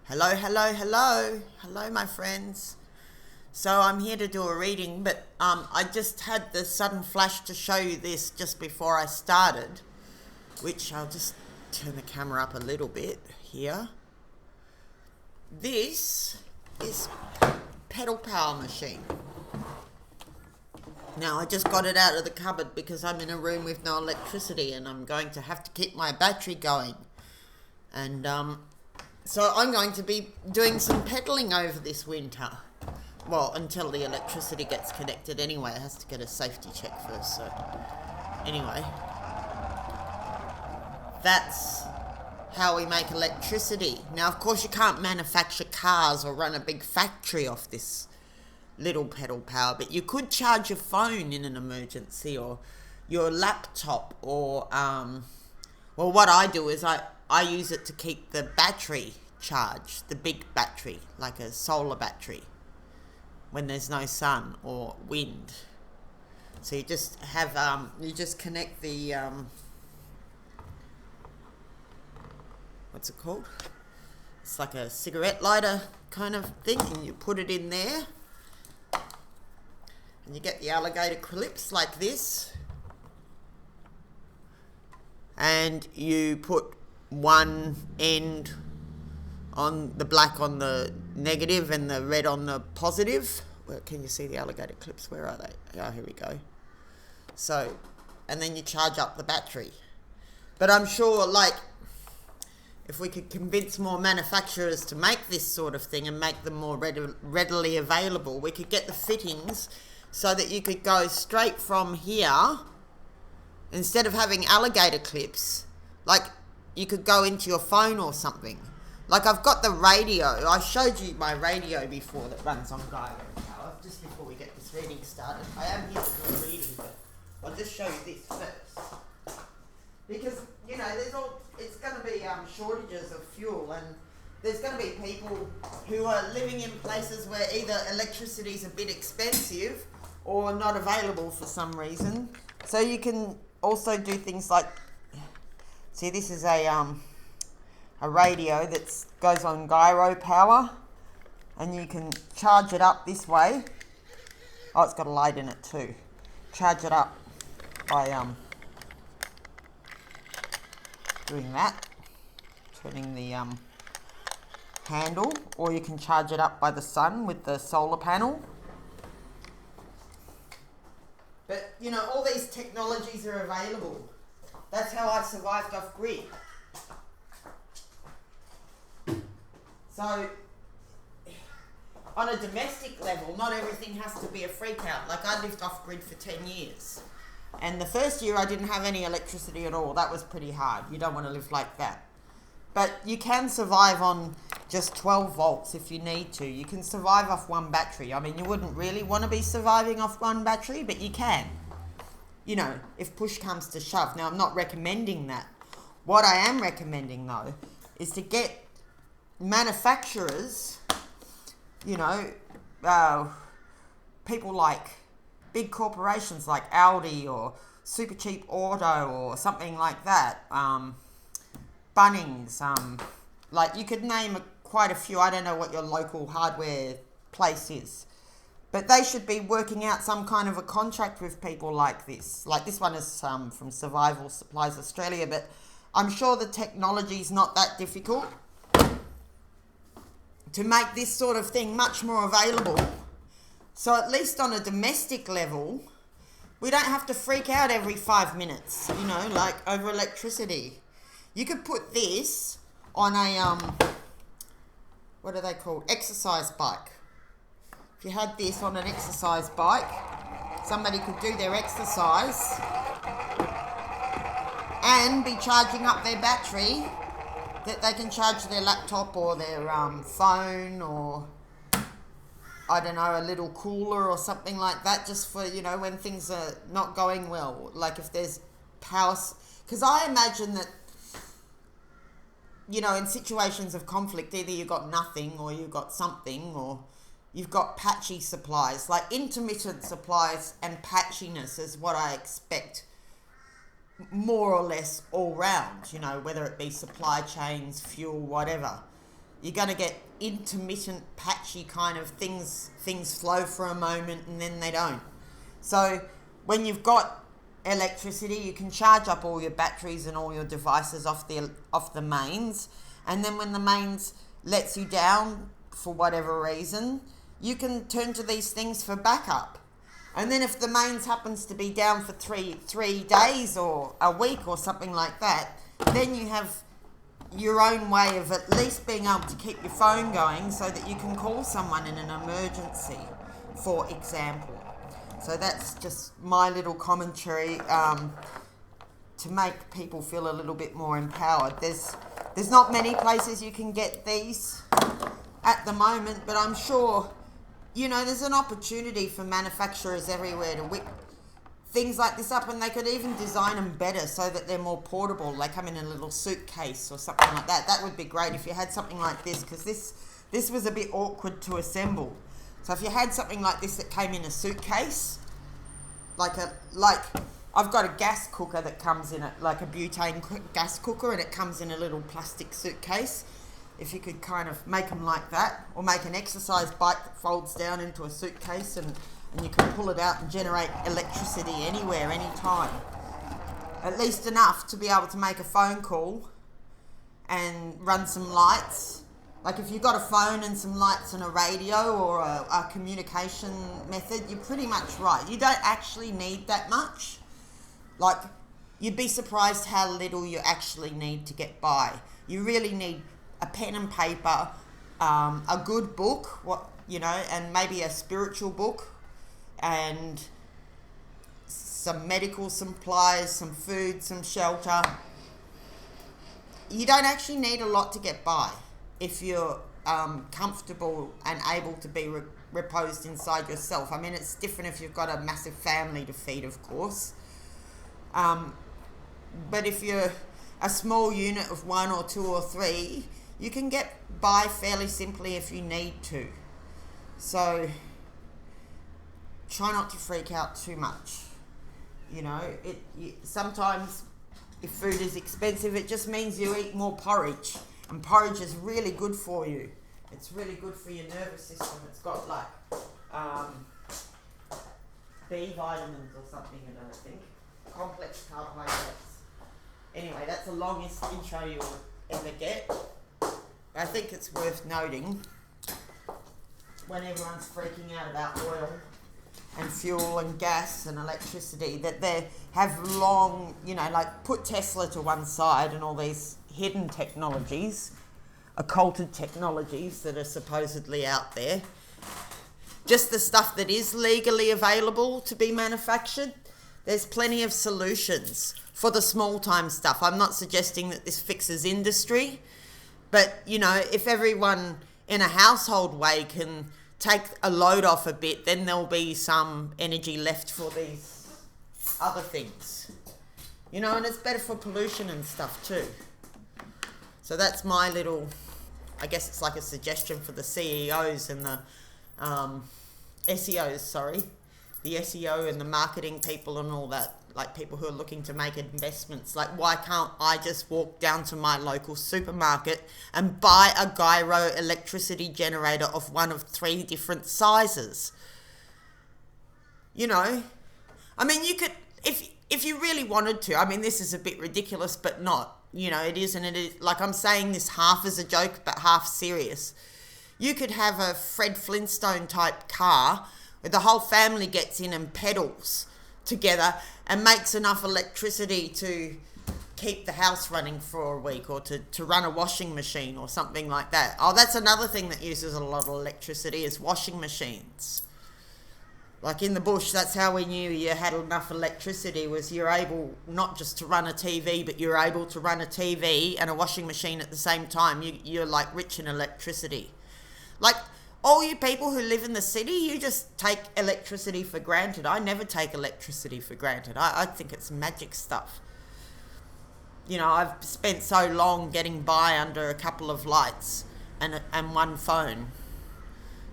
Hello, hello, hello. Hello, my friends. So I'm here to do a reading, but I just had the sudden flash to show you this just before I started, which I'll just turn the camera up a little bit here. This is pedal power machine. Now, I just got it out of the cupboard because I'm in a room with no electricity and I'm going to have to keep my battery going. And so I'm going to be doing some pedaling over this winter. Well, until the electricity gets connected anyway. It has to get a safety check first. So anyway, that's how we make electricity. Now, of course, you can't manufacture cars or run a big factory off this little pedal power, but you could charge your phone in an emergency, or your laptop, or well, what I do is I use it to keep the battery charged, the big battery, like a solar battery, when there's no sun or wind. So you just have you just connect the what's it called? It's like a cigarette lighter kind of thing, and you put it in there. And you get the alligator clips like this, and you put one end on the black on the negative and the red on the positive. Where can you see the alligator clips? Where are they? Oh, here we go. So, and then you charge up the battery. But I'm sure, like, if we could convince more manufacturers to make this sort of thing and make them more readily available, we could get the fittings so that you could go straight from here, instead of having alligator clips, like you could go into your phone or something. Like I've got the radio. I showed you my radio before that runs on gyro power, just before we get this reading started. I am here to do a reading, but I'll just show you this first. Because, you know, it's going to be shortages of fuel, and there's going to be people who are living in places where either electricity is a bit expensive or not available for some reason. So you can also do things like, see, this is a radio that goes on gyro power, and you can charge it up this way. Oh, it's got a light in it too. Charge it up by doing that, turning the handle, or you can charge it up by the sun with the solar panel. But, you know, all these technologies are available. That's how I survived off grid. So, on a domestic level, not everything has to be a freak out. Like, I lived off grid for 10 years. And the first year I didn't have any electricity at all. That was pretty hard. You don't want to live like that. But you can survive on just 12 volts if you need to. You can survive off one battery. I mean, you wouldn't really want to be surviving off one battery, but you can. You know, if push comes to shove. Now, I'm not recommending that. What I am recommending, though, is to get manufacturers, you know, people like big corporations like Audi or Super Cheap Auto or something like that, Bunnings, like you could name quite a few. I don't know what your local hardware place is, but they should be working out some kind of a contract with people like this. Like this one is from Survival Supplies Australia, but I'm sure the technology is not that difficult to make this sort of thing much more available. So at least on a domestic level, we don't have to freak out every 5 minutes, you know, like over electricity. You could put this on a, what are they called? Exercise bike. If you had this on an exercise bike, somebody could do their exercise and be charging up their battery, that they can charge their laptop or their phone, or I don't know, a little cooler or something like that, just for, you know, when things are not going well. Like if there's power, because I imagine that, you know, in situations of conflict, either you've got nothing or you've got something, or you've got patchy supplies. Like intermittent supplies and patchiness is what I expect more or less all round, you know, whether it be supply chains, fuel, whatever. you're going to get intermittent, patchy kind of things. Things flow for a moment and then they don't. So when you've got electricity, you can charge up all your batteries and all your devices off the mains, and then when the mains lets you down for whatever reason, you can turn to these things for backup. And then if the mains happens to be down for three days or a week or something like that, then you have your own way of at least being able to keep your phone going so that you can call someone in an emergency, for example. So that's just my little commentary to make people feel a little bit more empowered. There's not many places you can get these at the moment, but I'm sure, there's an opportunity for manufacturers everywhere to whip things like this up, and they could even design them better so that they're more portable. They come in a little suitcase or something like that. That would be great if you had something like this, because this was a bit awkward to assemble. So if you had something like this that came in a suitcase, like I've got a gas cooker that comes in it, like a butane gas cooker, and it comes in a little plastic suitcase. If you could kind of make them like that, or make an exercise bike that folds down into a suitcase and you can pull it out and generate electricity anywhere, anytime. At least enough to be able to make a phone call and run some lights. Like if you've got a phone and some lights and a radio or a communication method, you're pretty much right. You don't actually need that much. Like, you'd be surprised how little you actually need to get by. You really need a pen and paper, a good book, and maybe a spiritual book, and some medical supplies, some food, some shelter. You don't actually need a lot to get by if you're comfortable and able to be reposed inside yourself. I mean, it's different if you've got a massive family to feed, of course. But if you're a small unit of 1 or 2 or 3, you can get by fairly simply if you need to. So try not to freak out too much. Sometimes if food is expensive, it just means you eat more porridge, and porridge is really good for you. It's really good for your nervous system. It's got like B vitamins or something in it, I think. Complex carbohydrates. Anyway, that's the longest intro you'll ever get. I think it's worth noting, when everyone's freaking out about oil and fuel and gas and electricity, that they have long, put Tesla to one side and all these hidden technologies, occulted technologies that are supposedly out there. Just the stuff that is legally available to be manufactured. There's plenty of solutions for the small time stuff. I'm not suggesting that this fixes industry, but if everyone in a household way can take a load off a bit, then there'll be some energy left for these other things. And it's better for pollution and stuff too. So that's my little, I guess it's like a suggestion for the CEOs and the SEOs, the SEO and the marketing people and all that, like people who are looking to make investments. Like, why can't I just walk down to my local supermarket and buy a gyro electricity generator of one of 3 different sizes? I mean, you could, if you really wanted to. I mean, this is a bit ridiculous, but not. It is, and it is, like, I'm saying this half as a joke, but half serious. You could have a Fred Flintstone type car where the whole family gets in and pedals together and makes enough electricity to keep the house running for a week, or to run a washing machine or something like that. Oh, that's another thing that uses a lot of electricity, is washing machines. Like in the bush, that's how we knew you had enough electricity, was you're able not just to run a TV, but you're able to run a TV and a washing machine at the same time. You're like rich in electricity. Like, all you people who live in the city, you just take electricity for granted. I never take electricity for granted. I think it's magic stuff. I've spent so long getting by under a couple of lights and one phone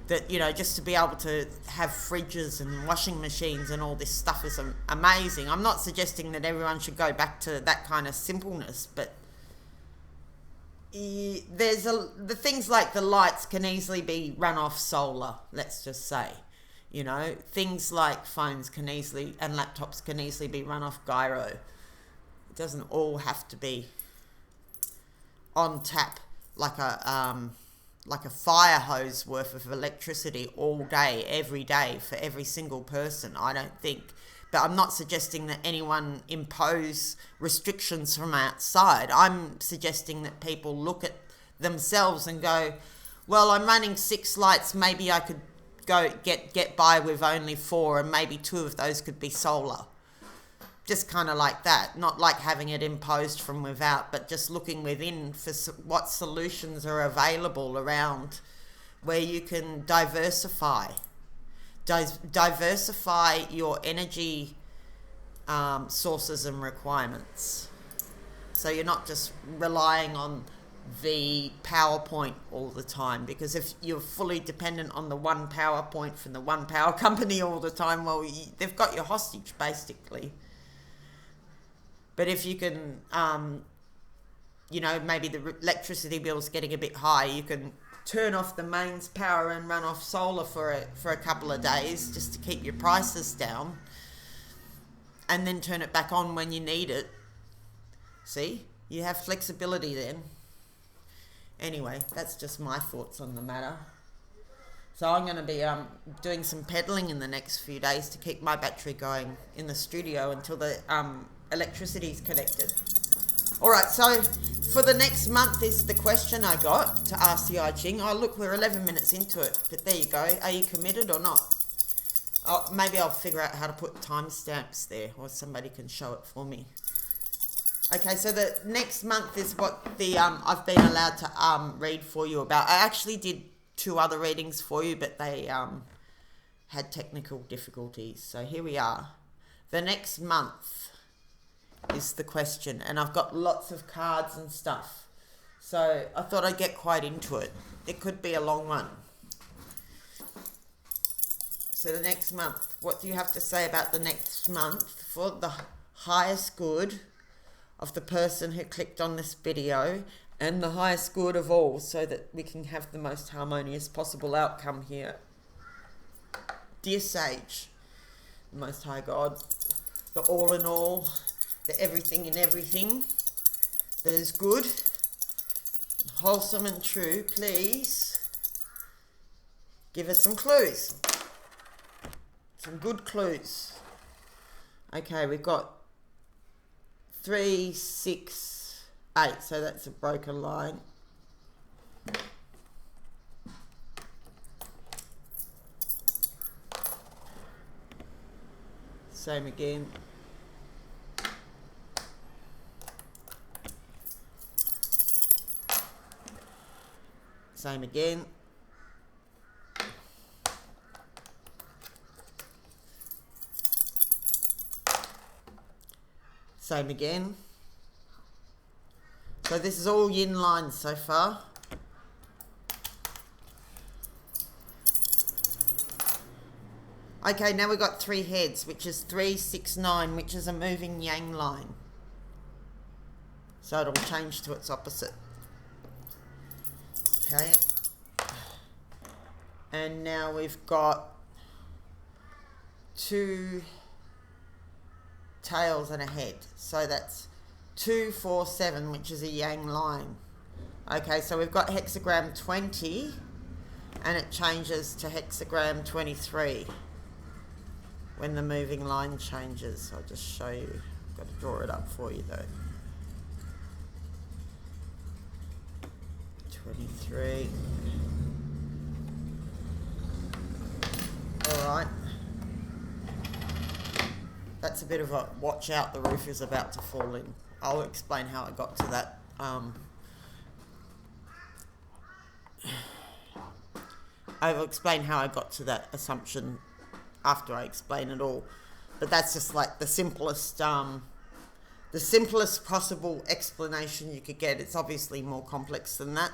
that, just to be able to have fridges and washing machines and all this stuff is amazing. I'm not suggesting that everyone should go back to that kind of simpleness, but there's the things like the lights can easily be run off solar, let's just say. You know, things like phones can easily, and laptops can easily be run off gyro. It doesn't all have to be on tap like a fire hose worth of electricity all day, every day for every single person, I don't think. But I'm not suggesting that anyone impose restrictions from outside. I'm suggesting that people look at themselves and go, well, I'm running 6 lights, maybe I could go get by with only 4, and maybe 2 of those could be solar. Just kind of like that, not like having it imposed from without, but just looking within for what solutions are available around where you can diversify your energy sources and requirements. So you're not just relying on the PowerPoint all the time, because if you're fully dependent on the one PowerPoint from the one power company all the time, well, they've got your hostage basically. But if you can, maybe the electricity bill's getting a bit high, you can turn off the mains power and run off solar for a couple of days just to keep your prices down, and then turn it back on when you need it. See, you have flexibility then. Anyway, that's just my thoughts on the matter. So I'm going to be doing some pedaling in the next few days to keep my battery going in the studio until the electricity is connected. All right, so for the next month is the question I got to ask the I Ching. Oh, look, we're 11 minutes into it, but there you go. Are you committed or not? Maybe I'll figure out how to put timestamps there, or somebody can show it for me. Okay, so the next month is what I've been allowed to read for you about. I actually did 2 other readings for you, but they had technical difficulties. So here we are. The next month is the question, and I've got lots of cards and stuff. So I thought I'd get quite into it. It could be a long one. So the next month, what do you have to say about the next month for the highest good of the person who clicked on this video, and the highest good of all, so that we can have the most harmonious possible outcome here? Dear Sage, the Most High God, the all in all, the everything in everything that is good, wholesome and true, please give us some clues. Some good clues. Okay, we've got 3, 6, 8, so that's a broken line. Same again. Same again. Same again. So this is all yin lines so far. Okay, now we've got 3 heads, which is 3, 6, 9, which is a moving yang line. So it'll change to its opposite. Okay. And now we've got 2 tails and a head. So that's 2, 4, 7, which is a yang line. Okay, so we've got hexagram 20, and it changes to hexagram 23 when the moving line changes. I'll just show you. I've got to draw it up for you though. 23. Alright. That's a bit of a watch out, the roof is about to fall in. I'll explain how I got to that. I will explain how I got to that assumption after I explain it all. But that's just like the simplest possible explanation you could get. It's obviously more complex than that.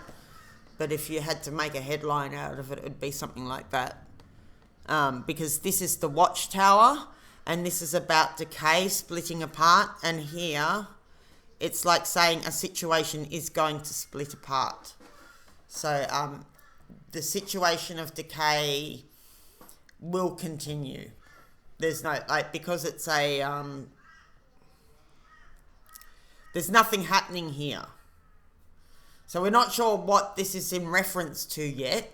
But if you had to make a headline out of it, it would be something like that. Because this is the watchtower, and this is about decay, splitting apart, and here it's like saying a situation is going to split apart. So the situation of decay will continue. There's no, like, because it's a, there's nothing happening here. So we're not sure what this is in reference to yet.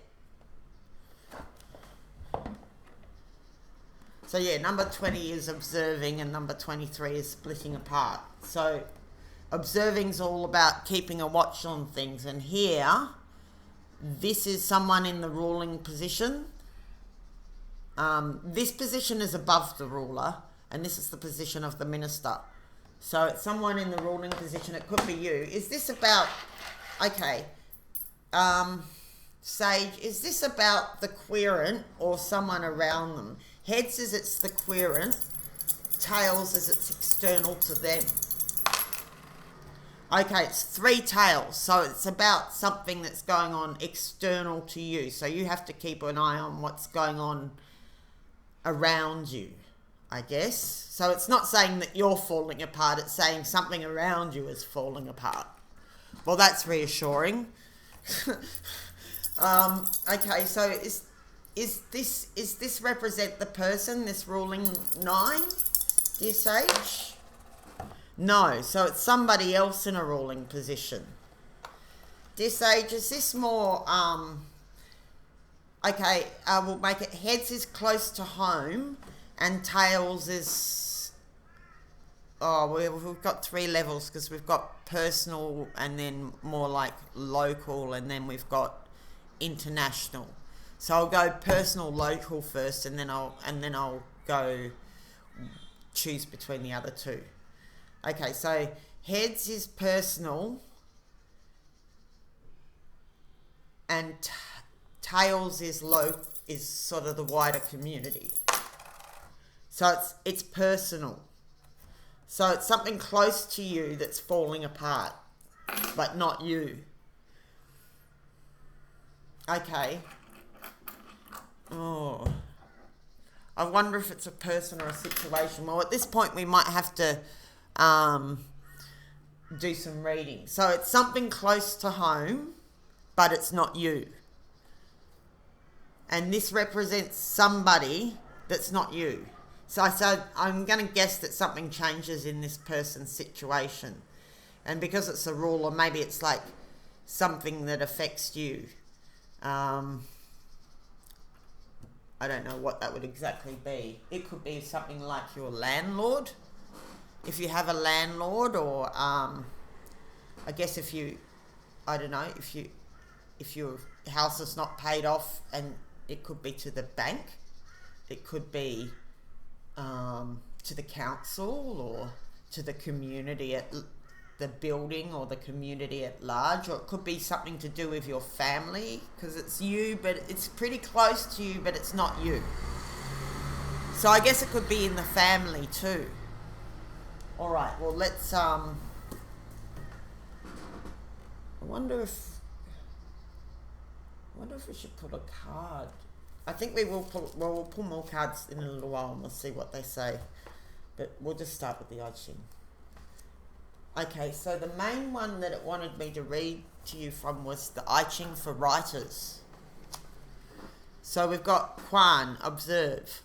So yeah, number 20 is observing and number 23 is splitting apart. So observing's all about keeping a watch on things. And here, this is someone in the ruling position. This position is above the ruler, and this is the position of the minister. So it's someone in the ruling position. It could be you. Is this about, okay, Sage, is this about the querent or someone around them? Heads is it's the querent, tails is it's external to them. Okay, it's 3 tails, so it's about something that's going on external to you. So you have to keep an eye on what's going on around you, I guess. So it's not saying that you're falling apart, it's saying something around you is falling apart. Well, that's reassuring. Okay, so is this represent the person, this ruling 9, dear Sage? No, so it's somebody else in a ruling position. Dear Sage, is this more, okay, we'll make it heads is close to home and tails is, oh, we've got 3 levels because we've got personal and then more like local and then we've got international. So I'll go personal, local first and then I'll go choose between the other 2. Okay, so heads is personal and tails is is sort of the wider community. So it's personal. So it's something close to you that's falling apart, but not you. Okay. Oh. I wonder if it's a person or a situation. Well, at this point we might have to do some reading. So it's something close to home, but it's not you. And this represents somebody that's not you. So I'm going to guess that something changes in this person's situation. And because it's a ruler, maybe it's like something that affects you. I don't know what that would exactly be. It could be something like your landlord. If you have a landlord, or I guess if you, I don't know, if your house is not paid off, and it could be to the bank, it could be to the council or to the community at the building or the community at large, or it could be something to do with your family because it's you, but it's pretty close to you, but it's not you. So I guess it could be in the family too. All right, well, let's, I wonder if we should put a card. I think we will we'll pull more cards in a little while and we'll see what they say. But we'll just start with the I Ching. Okay, so the main one that it wanted me to read to you from was the I Ching for writers. So we've got Quan, observe.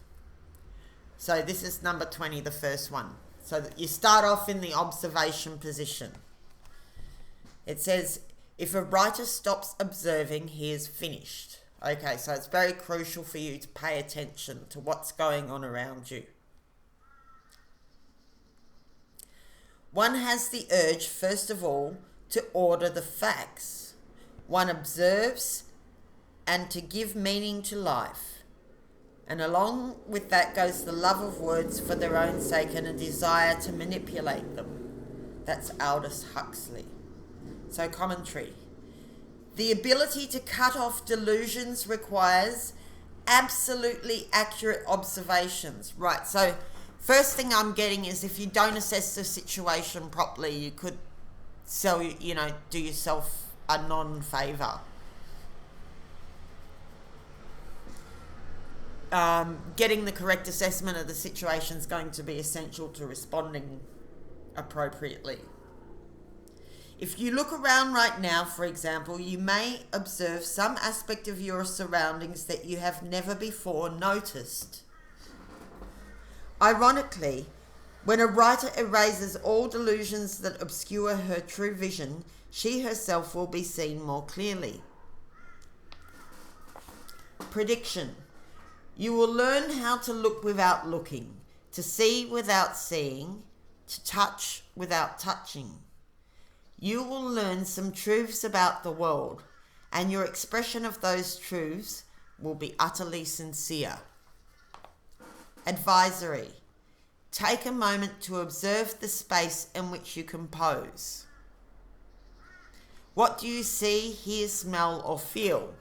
So this is number 20, the first one. So that you start off in the observation position. It says, if a writer stops observing, he is finished. Okay, so it's very crucial for you to pay attention to what's going on around you. One has the urge, first of all, to order the facts. One observes and to give meaning to life. And along with that goes the love of words for their own sake and a desire to manipulate them. That's Aldous Huxley. So commentary. The ability to cut off delusions requires absolutely accurate observations. Right, so first thing I'm getting is if you don't assess the situation properly, you could do yourself a non-favour. Getting the correct assessment of the situation is going to be essential to responding appropriately. If you look around right now, for example, you may observe some aspect of your surroundings that you have never before noticed. Ironically, when a writer erases all delusions that obscure her true vision, she herself will be seen more clearly. Prediction. You will learn how to look without looking, to see without seeing, to touch without touching. You will learn some truths about the world, and your expression of those truths will be utterly sincere. Advisory. Take a moment to observe the space in which you compose. What do you see, hear, smell, or feel?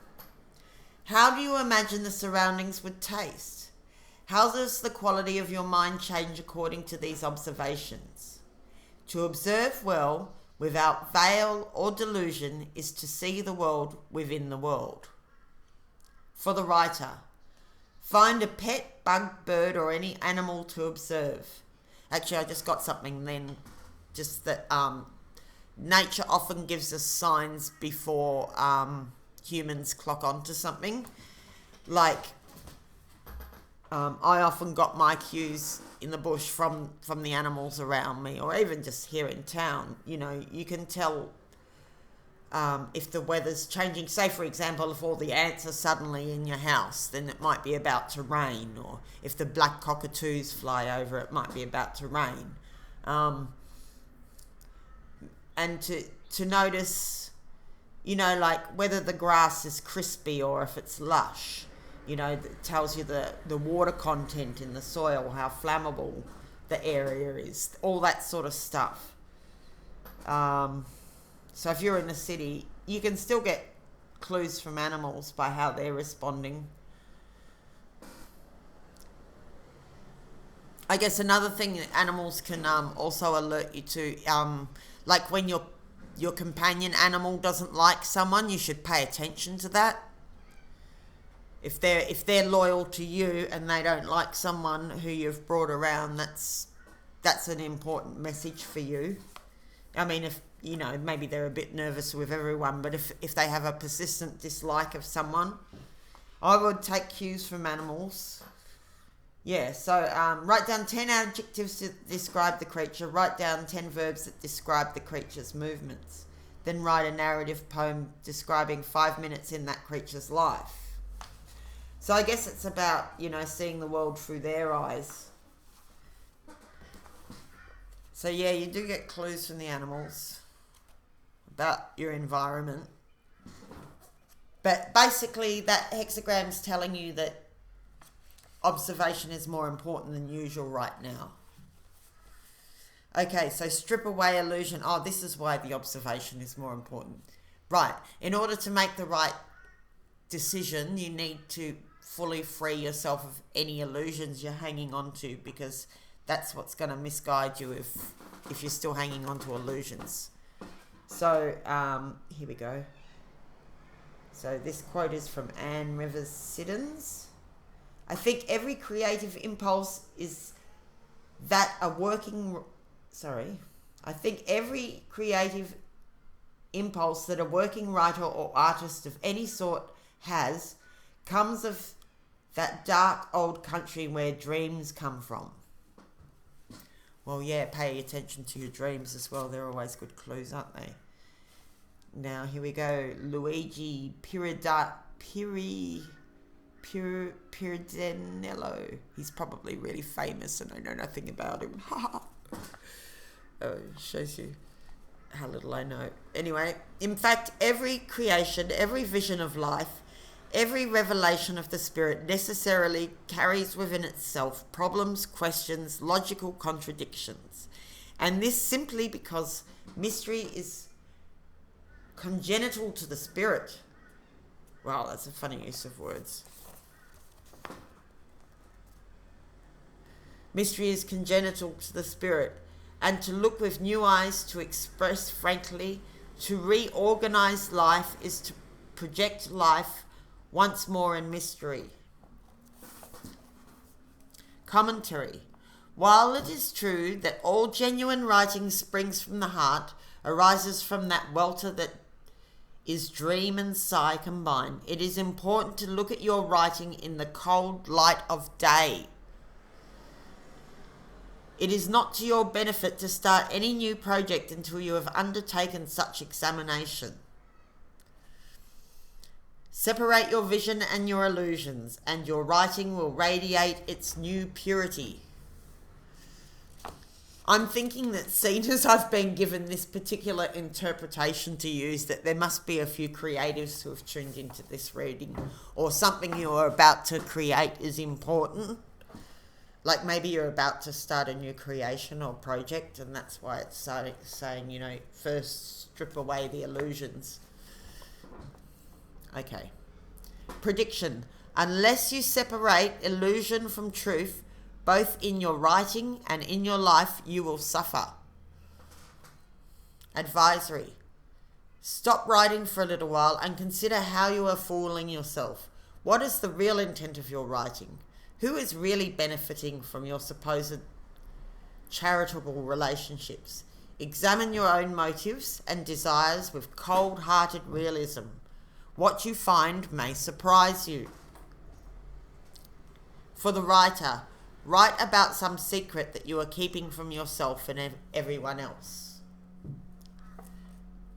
How do you imagine the surroundings would taste? How does the quality of your mind change according to these observations? To observe well, without veil or delusion, is to see the world within the world. For the writer, find a pet, bug, bird, or any animal to observe. Actually, I just got something then, just that nature often gives us signs before humans clock onto something. Like, I often got my cues in the bush from the animals around me, or even just here in town. You know, you can tell if the weather's changing. Say, for example, if all the ants are suddenly in your house, then it might be about to rain. Or if the black cockatoos fly over, it might be about to rain. And to notice, you know, like whether the grass is crispy or if it's lush. You know, it tells you the water content in the soil, how flammable the area is, all that sort of stuff. So if you're in the city, you can still get clues from animals by how they're responding. I guess another thing that animals can also alert you to, like when your companion animal doesn't like someone, you should pay attention to that. If they're loyal to you and they don't like someone who you've brought around, that's an important message for you. I mean, if you know, maybe they're a bit nervous with everyone, but if they have a persistent dislike of someone, I would take cues from animals. Yeah, so write down 10 adjectives to describe the creature. Write down 10 verbs that describe the creature's movements. Then write a narrative poem describing 5 minutes in that creature's life. So I guess it's about, you know, seeing the world through their eyes. So yeah, you do get clues from the animals about your environment. But basically that hexagram's telling you that observation is more important than usual right now. Okay, so strip away illusion. Oh, this is why the observation is more important. Right, in order to make the right decision, you need to fully free yourself of any illusions you're hanging on to, because that's what's going to misguide you if you're still hanging on to illusions. So here we go. So this quote is from Anne Rivers Siddons. I think every creative impulse is that a working... I think every creative impulse that a working writer or artist of any sort has comes of that dark old country where dreams come from. Well, yeah, pay attention to your dreams as well. They're always good clues, aren't they? Now, here we go. Luigi Pirandello. He's probably really famous and I know nothing about him. Shows you how little I know. Anyway, in fact, every creation, every vision of life, every revelation of the spirit necessarily carries within itself problems, questions, logical contradictions. And this simply because mystery is congenital to the spirit. Wow, that's a funny use of words. Mystery is congenital to the spirit, and to look with new eyes, to express frankly, to reorganize life is to project life once more in mystery. Commentary. While it is true that all genuine writing springs from the heart, arises from that welter that is dream and sigh combined. It is important to look at your writing in the cold light of day. It is not to your benefit to start any new project until you have undertaken such examination. Separate your vision and your illusions, and your writing will radiate its new purity. I'm thinking that seeing as I've been given this particular interpretation to use, that there must be a few creatives who have tuned into this reading, or something you're about to create is important. Like maybe you're about to start a new creation or project, and that's why it's saying, first strip away the illusions. Okay. Prediction. Unless you separate illusion from truth, both in your writing and in your life, you will suffer. Advisory. Stop writing for a little while and consider how you are fooling yourself. What is the real intent of your writing? Who is really benefiting from your supposed charitable relationships? Examine your own motives and desires with cold-hearted realism. What you find may surprise you. For the writer, write about some secret that you are keeping from yourself and everyone else.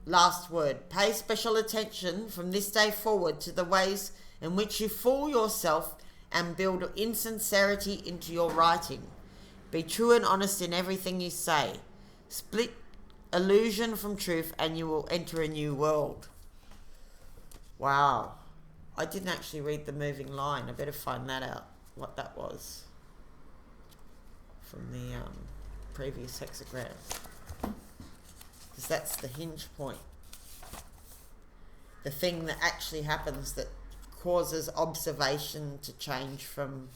Last word. Pay special attention from this day forward to the ways in which you fool yourself and build insincerity into your writing. Be true and honest in everything you say. Split illusion from truth and you will enter a new world. Wow. I didn't actually read the moving line. I better find that out, what that was from the previous hexagram. Because that's the hinge point. The thing that actually happens that causes observation to change from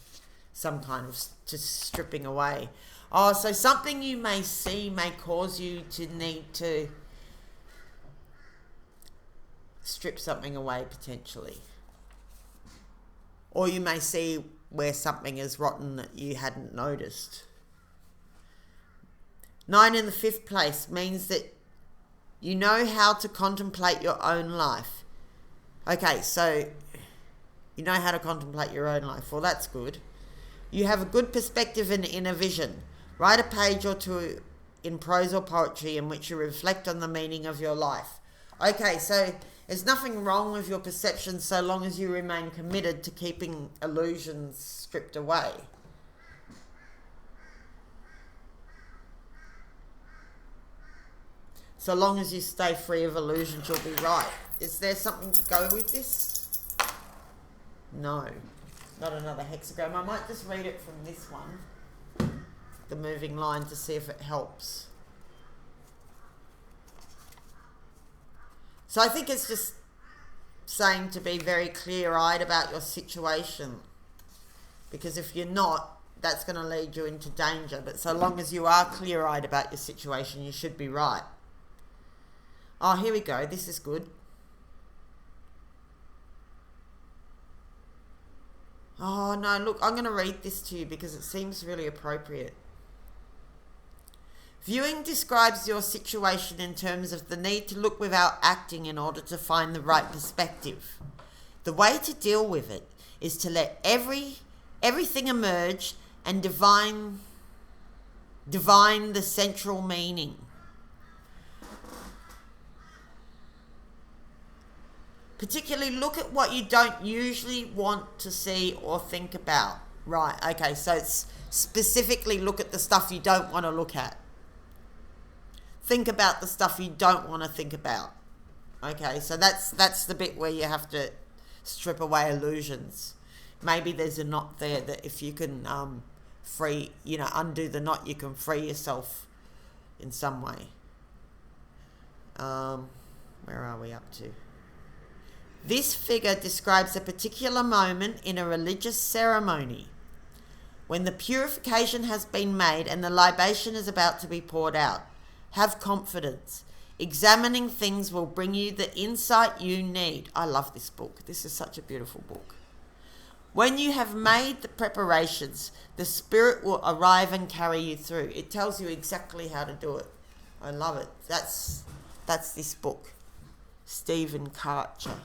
some kind of to stripping away. Oh, so something you may see may cause you to need to strip something away potentially. Or you may see where something is rotten that you hadn't noticed. 9 in the 5th place means that you know how to contemplate your own life. Okay, so you know how to contemplate your own life. Well, that's good. You have a good perspective and inner vision. Write a page or two in prose or poetry in which you reflect on the meaning of your life. Okay, so there's nothing wrong with your perception so long as you remain committed to keeping illusions stripped away. So long as you stay free of illusions, you'll be right. Is there something to go with this? No, not another hexagram. I might just read it from this one, the moving line, to see if it helps. So I think it's just saying to be very clear-eyed about your situation. Because if you're not, that's going to lead you into danger. But so long as you are clear-eyed about your situation, you should be right. Oh, here we go. This is good. Oh, no, look, I'm going to read this to you because it seems really appropriate. Viewing describes your situation in terms of the need to look without acting in order to find the right perspective. The way to deal with it is to let everything emerge and divine the central meaning. Particularly look at what you don't usually want to see or think about. Right, okay, so it's specifically look at the stuff you don't want to look at. Think about the stuff you don't want to think about. Okay, so that's the bit where you have to strip away illusions. Maybe there's a knot there that if you can undo the knot, you can free yourself in some way. Where are we up to? This figure describes a particular moment in a religious ceremony when the purification has been made and the libation is about to be poured out. Have confidence. Examining things will bring you the insight you need. I love this book. This is such a beautiful book. When you have made the preparations, the Spirit will arrive and carry you through. It tells you exactly how to do it. I love it. That's this book. Stephen Karcher.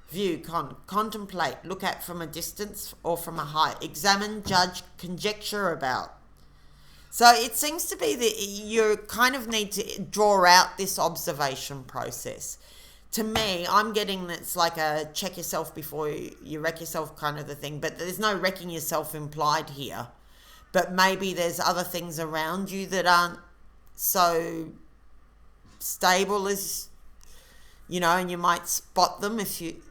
View, contemplate, look at from a distance or from a height. Examine, judge, conjecture about. So it seems to be that you kind of need to draw out this observation process. To me, I'm getting that it's like a check yourself before you wreck yourself kind of the thing, but there's no wrecking yourself implied here. But maybe there's other things around you that aren't so stable as, and you might spot them if you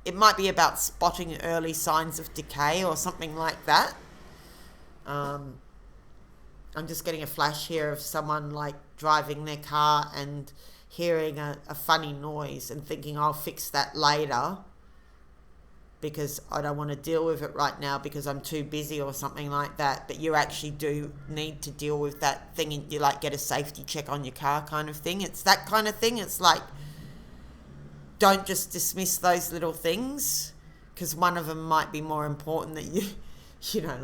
it might be about spotting early signs of decay or something like that. I'm just getting a flash here of someone like driving their car and hearing a funny noise and thinking, I'll fix that later because I don't want to deal with it right now because I'm too busy or something like that. But you actually do need to deal with that thing, and you like get a safety check on your car kind of thing. It's that kind of thing. It's like, don't just dismiss those little things, because one of them might be more important that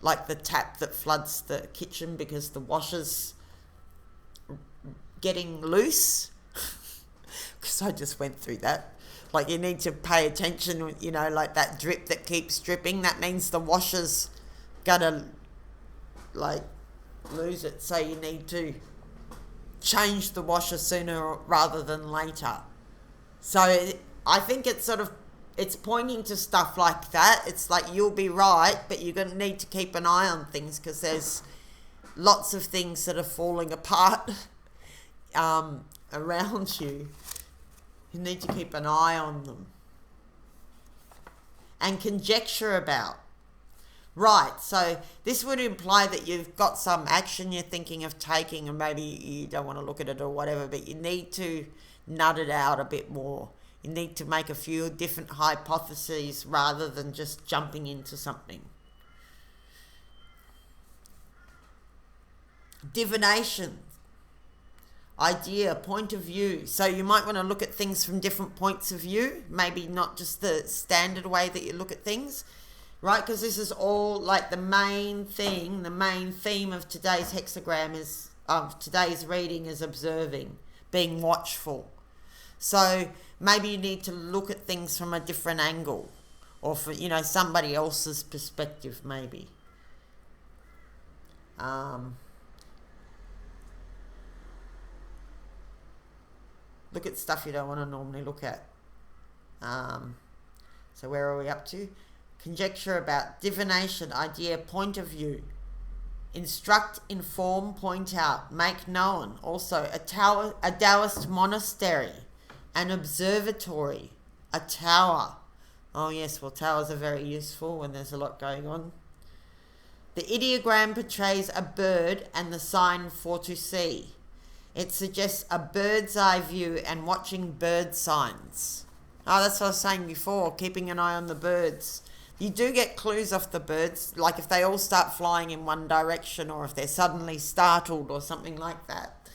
like the tap that floods the kitchen because the washer's getting loose. Because I just went through that. Like, you need to pay attention, like that drip that keeps dripping. That means the washer's gonna like lose it. So you need to change the washer sooner rather than later. So I think it's pointing to stuff like that. It's like, you'll be right, but you're going to need to keep an eye on things because there's lots of things that are falling apart around you. You need to keep an eye on them. And conjecture about. Right, so this would imply that you've got some action you're thinking of taking, and maybe you don't want to look at it or whatever, but you need to nut it out a bit more. You need to make a few different hypotheses rather than just jumping into something. Divination, idea, point of view. So you might want to look at things from different points of view, maybe not just the standard way that you look at things, right? Because this is all like the main theme of today's hexagram of today's reading is observing, being watchful. So maybe you need to look at things from a different angle, or for somebody else's perspective maybe. Look at stuff you don't want to normally look at. So where are we up to? Conjecture about, divination, idea, point of view. Instruct, inform, point out, make known. Also, a Taoist monastery, an observatory, a tower. Oh yes, well, towers are very useful when there's a lot going on. The ideogram portrays a bird and the sign for to see. It suggests a bird's eye view and watching bird signs. Oh, that's what I was saying before, keeping an eye on the birds. You do get clues off the birds, like if they all start flying in one direction or if they're suddenly startled or something like that.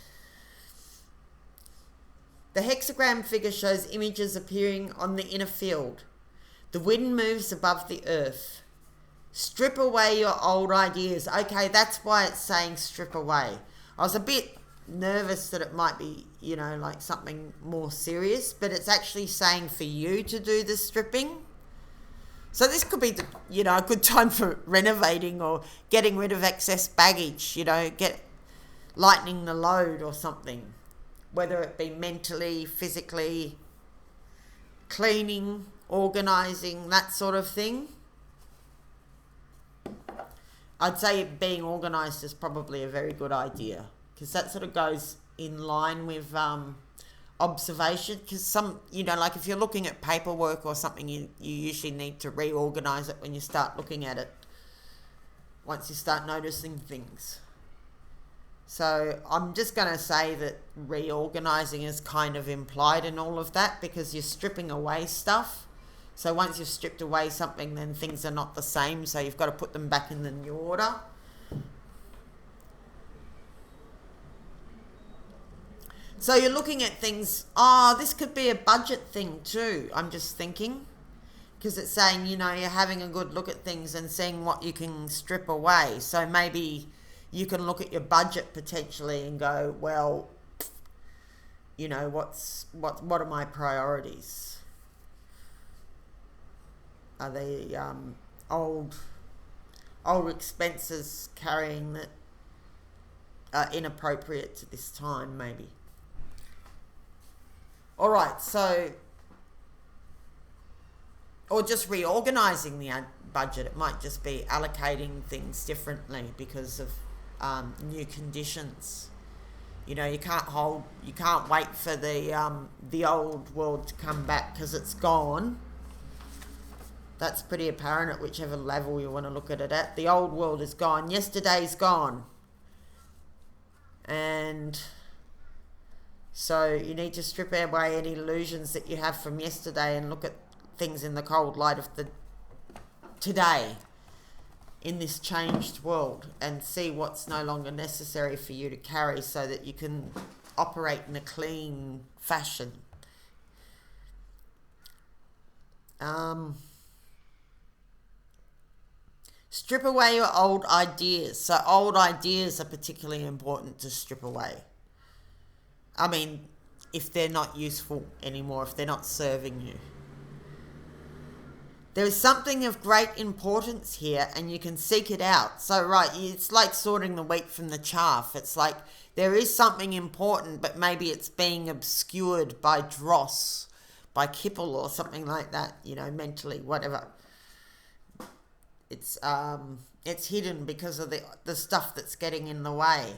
The hexagram figure shows images appearing on the inner field. The wind moves above the earth. Strip away your old ideas. Okay, that's why it's saying strip away. I was a bit nervous that it might be, like something more serious, but it's actually saying for you to do the stripping. So this could be, a good time for renovating or getting rid of excess baggage, lightening the load or something, whether it be mentally, physically, cleaning, organising, that sort of thing. I'd say being organised is probably a very good idea, because that sort of goes in line with observation. Because like if you're looking at paperwork or something, you usually need to reorganise it when you start looking at it, once you start noticing things. So I'm just going to say that reorganising is kind of implied in all of that, because you're stripping away stuff. So once you've stripped away something, then things are not the same, so you've got to put them back in the new order. So you're looking at things, this could be a budget thing too, I'm just thinking. Because it's saying, you're having a good look at things and seeing what you can strip away. So maybe, you can look at your budget potentially and go, well, you know, what are my priorities? Are they old expenses carrying that are inappropriate to this time, maybe? All right, so, or just reorganizing the budget. It might just be allocating things differently because of new conditions. You know, you can't wait for the old world to come back because it's gone. That's pretty apparent at whichever level you want to look at it at. The old world is gone. Yesterday's gone. And so you need to strip away any illusions that you have from yesterday and look at things in the cold light of the today in this changed world and see what's no longer necessary for you to carry so that you can operate in a clean fashion. Strip away your old ideas. So old ideas are particularly important to strip away. I mean, if they're not useful anymore, if they're not serving you. There is something of great importance here and you can seek it out. So, right, it's like sorting the wheat from the chaff. It's like there is something important, but maybe it's being obscured by dross, by kipple or something like that, you know, mentally, whatever. It's hidden because of the stuff that's getting in the way.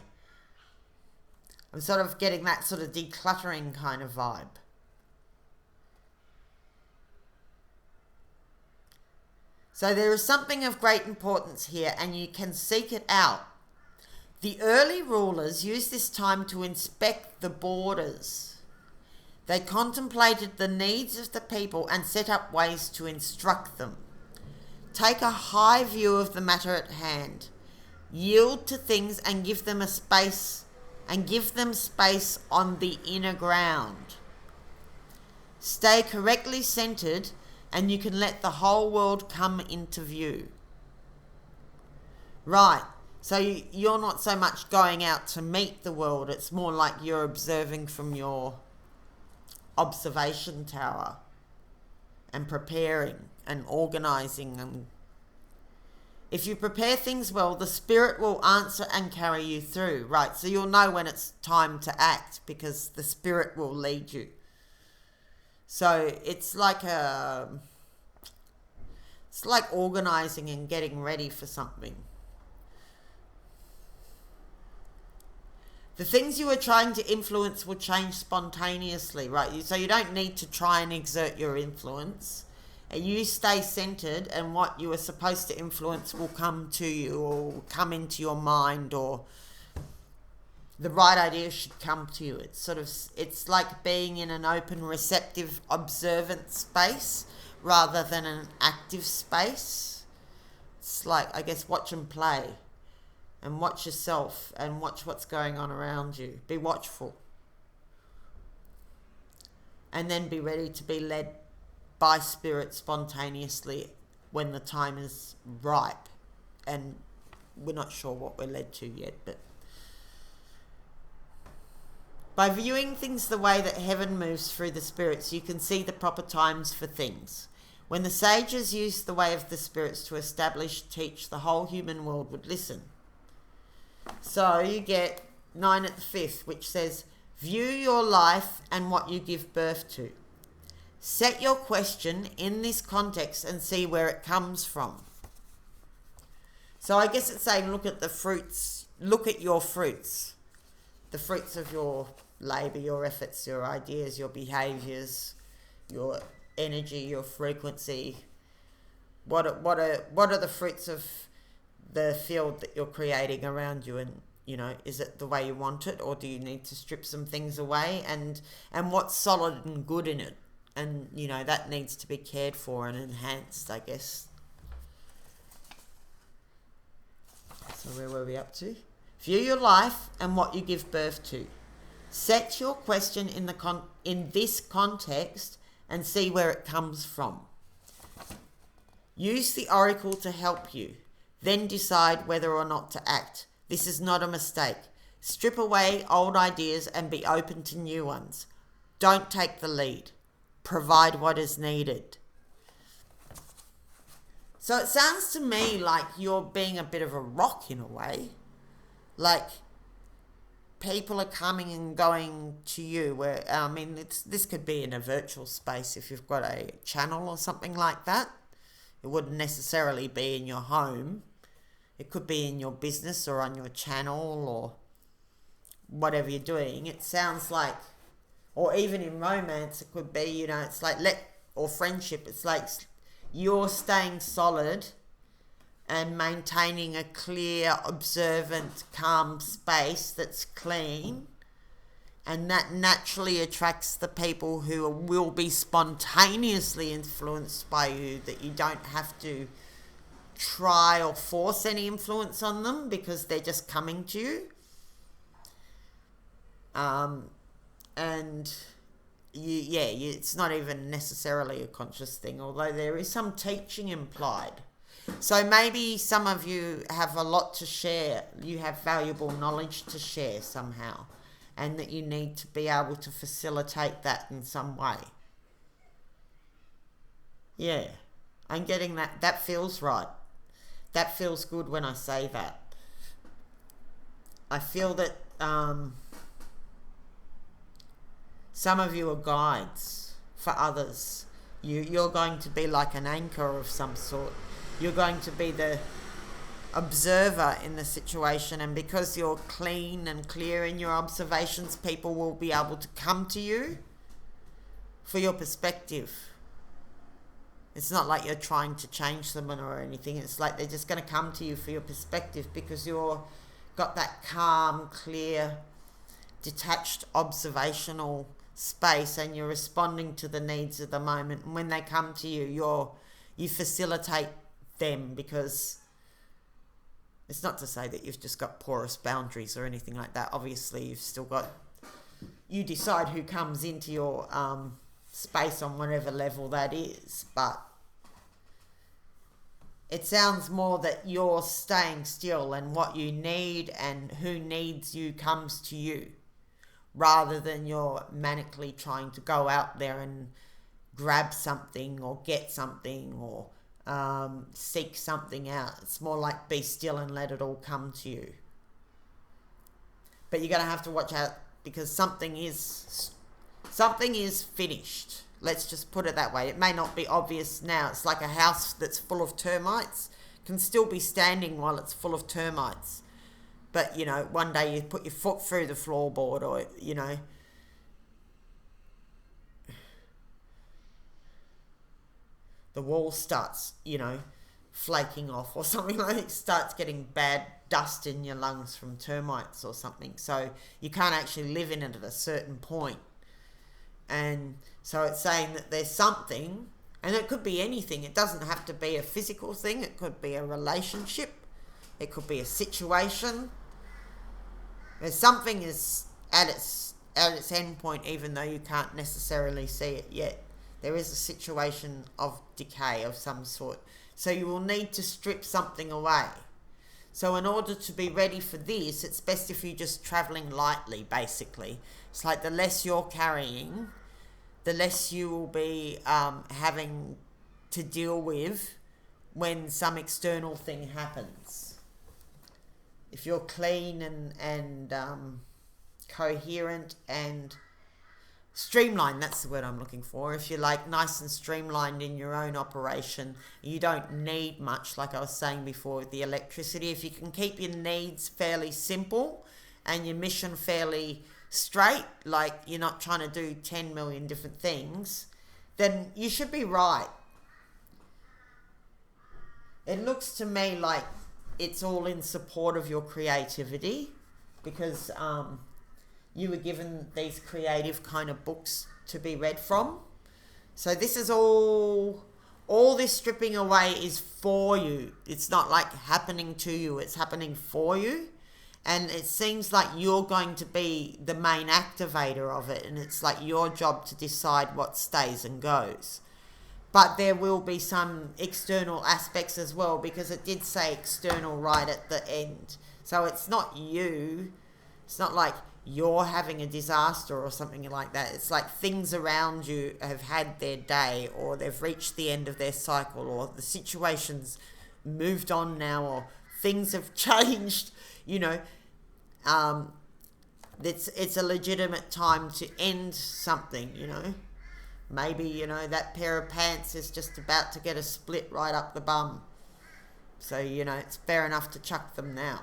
I'm sort of getting that sort of decluttering kind of vibe. So there is something of great importance here and you can seek it out. The early rulers used this time to inspect the borders. They contemplated the needs of the people and set up ways to instruct them. Take a high view of the matter at hand. Yield to things and give them space on the inner ground. Stay correctly centered and you can let the whole world come into view. Right, so you're not so much going out to meet the world, it's more like you're observing from your observation tower and preparing and organizing. And if you prepare things well, the spirit will answer and carry you through. Right, so you'll know when it's time to act because the spirit will lead you. So it's like organizing and getting ready for something. The things you are trying to influence will change spontaneously, right? So you don't need to try and exert your influence. You stay centered and what you are supposed to influence will come to you or come into your mind, or the right idea should come to you. It's like being in an open, receptive, observant space rather than an active space. It's like, I guess, watch and play and watch yourself and watch what's going on around you. Be watchful. And then be ready to be led by spirit spontaneously when the time is ripe. And we're not sure what we're led to yet, but by viewing things the way that heaven moves through the spirits, you can see the proper times for things. When the sages used the way of the spirits to establish, teach, the whole human world would listen. So you get 9 at the 5th, which says, view your life and what you give birth to. Set your question in this context and see where it comes from. So I guess it's saying look at the fruits, look at your fruits. The fruits of your labour, your efforts, your ideas, your behaviours, your energy, your frequency. What are the fruits of the field that you're creating around you? And, you know, is it the way you want it, or do you need to strip some things away? And what's solid and good in it? And, you know, that needs to be cared for and enhanced, I guess. So where were we up to? View your life and what you give birth to. Set your question in this context and see where it comes from. Use the oracle to help you. Then decide whether or not to act. This is not a mistake. Strip away old ideas and be open to new ones. Don't take the lead. Provide what is needed. So it sounds to me like you're being a bit of a rock in a way. Like people are coming and going to you where, this could be in a virtual space if you've got a channel or something like that. It wouldn't necessarily be in your home. It could be in your business or on your channel or whatever you're doing. It sounds like, or even in romance, it could be, it's like or friendship, it's like you're staying solid and maintaining a clear, observant, calm space that's clean. And that naturally attracts the people who will be spontaneously influenced by you, that you don't have to try or force any influence on them because they're just coming to you. It's not even necessarily a conscious thing, although there is some teaching implied. So maybe some of you have a lot to share. You have valuable knowledge to share somehow, and that you need to be able to facilitate that in some way. Yeah, I'm getting that. That feels right. That feels good when I say that. I feel that some of you are guides for others. You're going to be like an anchor of some sort. You're going to be the observer in the situation, and because you're clean and clear in your observations, people will be able to come to you for your perspective. It's not like you're trying to change them or anything. It's like they're just going to come to you for your perspective because you're got that calm, clear, detached observational space, and you're responding to the needs of the moment. And when they come to you, you facilitate them, because it's not to say that you've just got porous boundaries or anything like that. Obviously, you've still got, you decide who comes into your space on whatever level that is, but it sounds more that you're staying still, and what you need and who needs you comes to you, rather than you're manically trying to go out there and grab something or get something or seek something out. It's more like be still and let it all come to you. But you're going to have to watch out, because something is finished. Let's just put it that way. It may not be obvious now. It's like a house that's full of termites can still be standing while it's full of termites. But, one day you put your foot through the floorboard, or, the wall starts, flaking off or something like that. It starts getting bad dust in your lungs from termites or something. So you can't actually live in it at a certain point. And so it's saying that there's something, and it could be anything. It doesn't have to be a physical thing. It could be a relationship. It could be a situation. There's something is at its end point, even though you can't necessarily see it yet. There is a situation of decay of some sort. So you will need to strip something away. So in order to be ready for this, it's best if you're just traveling lightly, basically. It's like the less you're carrying, the less you will be having to deal with when some external thing happens. If you're clean and coherent and streamlined, that's the word I'm looking for. If you're like nice and streamlined in your own operation, you don't need much, like I was saying before with the electricity. If you can keep your needs fairly simple and your mission fairly straight, like you're not trying to do 10 million different things, then you should be right. It looks to me like it's all in support of your creativity, because you were given these creative kind of books to be read from. So this is all this stripping away is for you. It's not like happening to you, it's happening for you. And it seems like you're going to be the main activator of it, and it's like your job to decide what stays and goes. But there will be some external aspects as well, because it did say external right at the end. So it's not you. It's not like you're having a disaster or something like that. It's like things around you have had their day, or they've reached the end of their cycle, or the situation's moved on now, or things have changed, you know. It's a legitimate time to end something, you know. Maybe, you know, that pair of pants is just about to get a split right up the bum. So, you know, it's fair enough to chuck them now.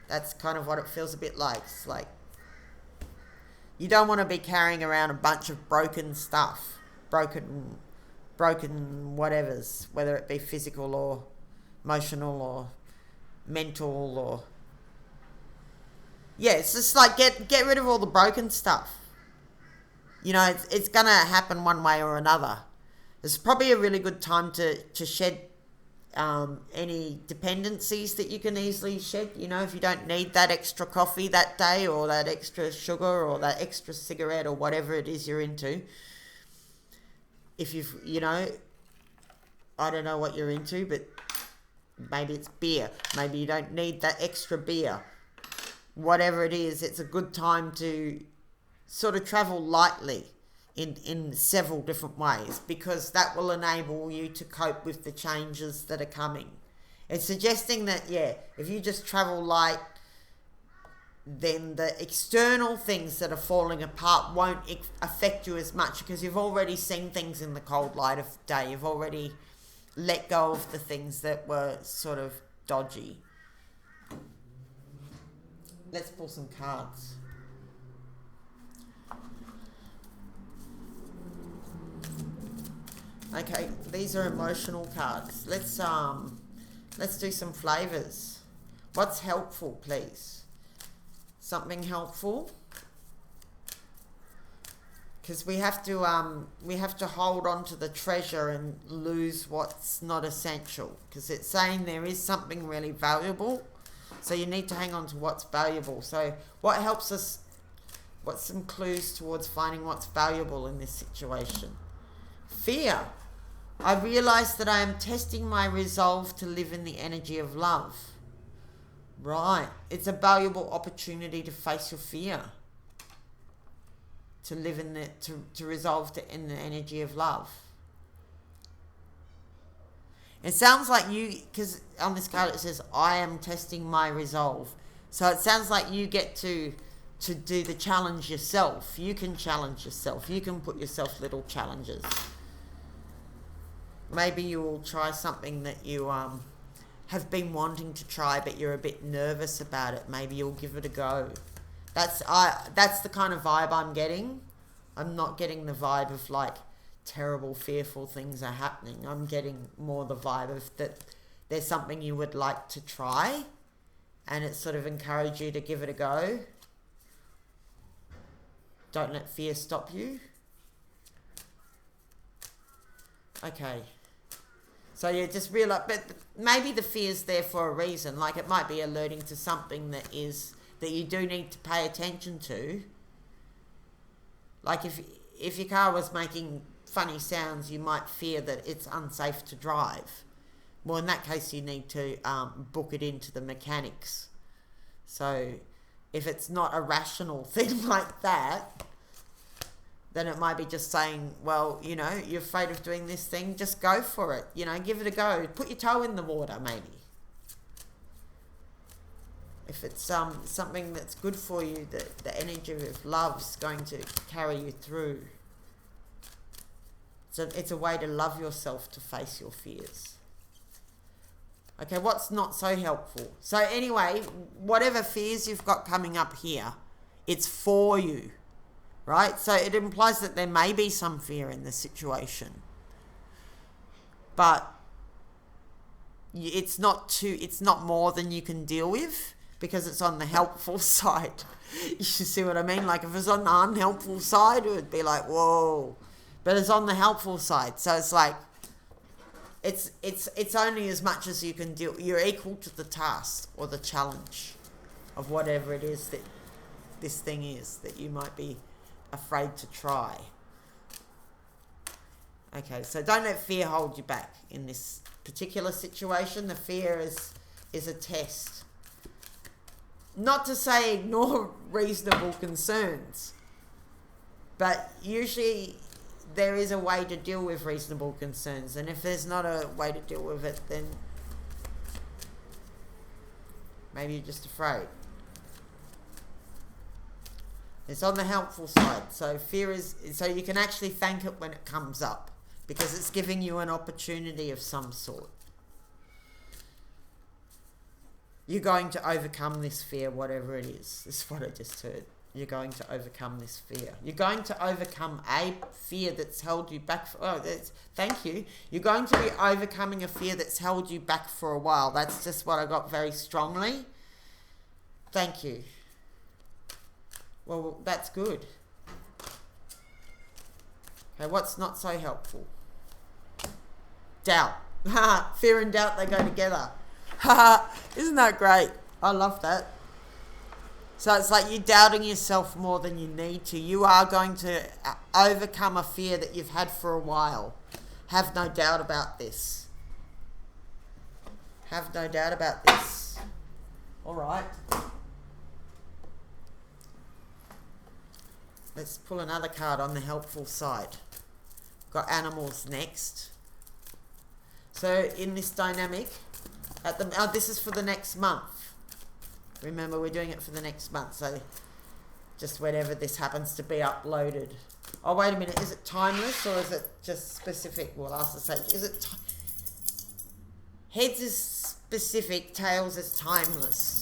That's kind of what it feels a bit like. It's like you don't want to be carrying around a bunch of broken stuff, broken whatevers, whether it be physical or emotional or mental, or yeah, it's just like get rid of all the broken stuff. You know, it's gonna happen one way or another. It's probably a really good time to shed any dependencies that you can easily shed. You know, if you don't need that extra coffee that day, or that extra sugar, or that extra cigarette, or whatever it is you're into. If you've, you know, I don't know what you're into, but maybe it's beer. Maybe you don't need that extra beer. Whatever it is, it's a good time to sort of travel lightly in several different ways, because that will enable you to cope with the changes that are coming. It's suggesting that, yeah, if you just travel light, then the external things that are falling apart won't affect you as much, because you've already seen things in the cold light of day. You've already let go of the things that were sort of dodgy. Let's pull some cards. Okay, these are emotional cards. Let's do some flavors. What's helpful, please? Something helpful? Because we have to hold on to the treasure and lose what's not essential. Because it's saying there is something really valuable, so you need to hang on to what's valuable. So what helps us? What's some clues towards finding what's valuable in this situation? Fear. I realize that I am testing my resolve to live in the energy of love. Right. It's a valuable opportunity to face your fear. To live in the, to resolve in the energy of love. It sounds like you, because on this card it says, I am testing my resolve. So it sounds like you get to do the challenge yourself. You can challenge yourself. You can put yourself little challenges. Maybe you will try something that you have been wanting to try, but you're a bit nervous about it. Maybe you'll give it a go. That's the kind of vibe I'm getting. I'm not getting the vibe of like terrible, fearful things are happening. I'm getting more the vibe of that there's something you would like to try, and it sort of encourage you to give it a go. Don't let fear stop you. Okay. So you just realize, but maybe the fear's there for a reason. Like it might be alerting to something that you do need to pay attention to. Like if your car was making funny sounds, you might fear that it's unsafe to drive. Well, in that case, you need to book it into the mechanics. So if it's not a rational thing like that, then it might be just saying, well, you know, you're afraid of doing this thing, just go for it. You know, give it a go. Put your toe in the water, maybe. If it's something that's good for you, the energy of love's going to carry you through. So it's a way to love yourself, to face your fears. Okay, what's not so helpful? So anyway, whatever fears you've got coming up here, it's for you. Right? So it implies that there may be some fear in the situation. But it's not more than you can deal with, because it's on the helpful side. You see what I mean? Like if it was on the unhelpful side, it would be like, whoa. But it's on the helpful side. So it's like it's only as much as you can deal. You're equal to the task or the challenge of whatever it is that this thing is that you might be afraid to try. Okay, so don't let fear hold you back in this particular situation. The fear is a test. not to say ignore reasonable concerns, but usually there is a way to deal with reasonable concerns, and if there's not a way to deal with it, then maybe you're just afraid. It's on the helpful side. So fear is, so you can actually thank it when it comes up, because it's giving you an opportunity of some sort. You're going to overcome this fear, whatever it is. This is what I just heard. You're going to overcome this fear. You're going to overcome a fear that's held you back. Thank you. You're going to be overcoming a fear that's held you back for a while. That's just what I got very strongly. Thank you. Well, that's good. Okay, what's not so helpful? Doubt. Fear and doubt, they go together. Isn't that great? I love that. So it's like you're doubting yourself more than you need to. You are going to overcome a fear that you've had for a while. Have no doubt about this. Have no doubt about this. All right. Let's pull another card on the helpful side. Got animals next. So in this dynamic, this is for the next month. Remember, we're doing it for the next month. So just whenever this happens to be uploaded. Oh, wait a minute. Is it timeless or is it just specific? We'll ask the sage. Is it heads is specific, tails is timeless.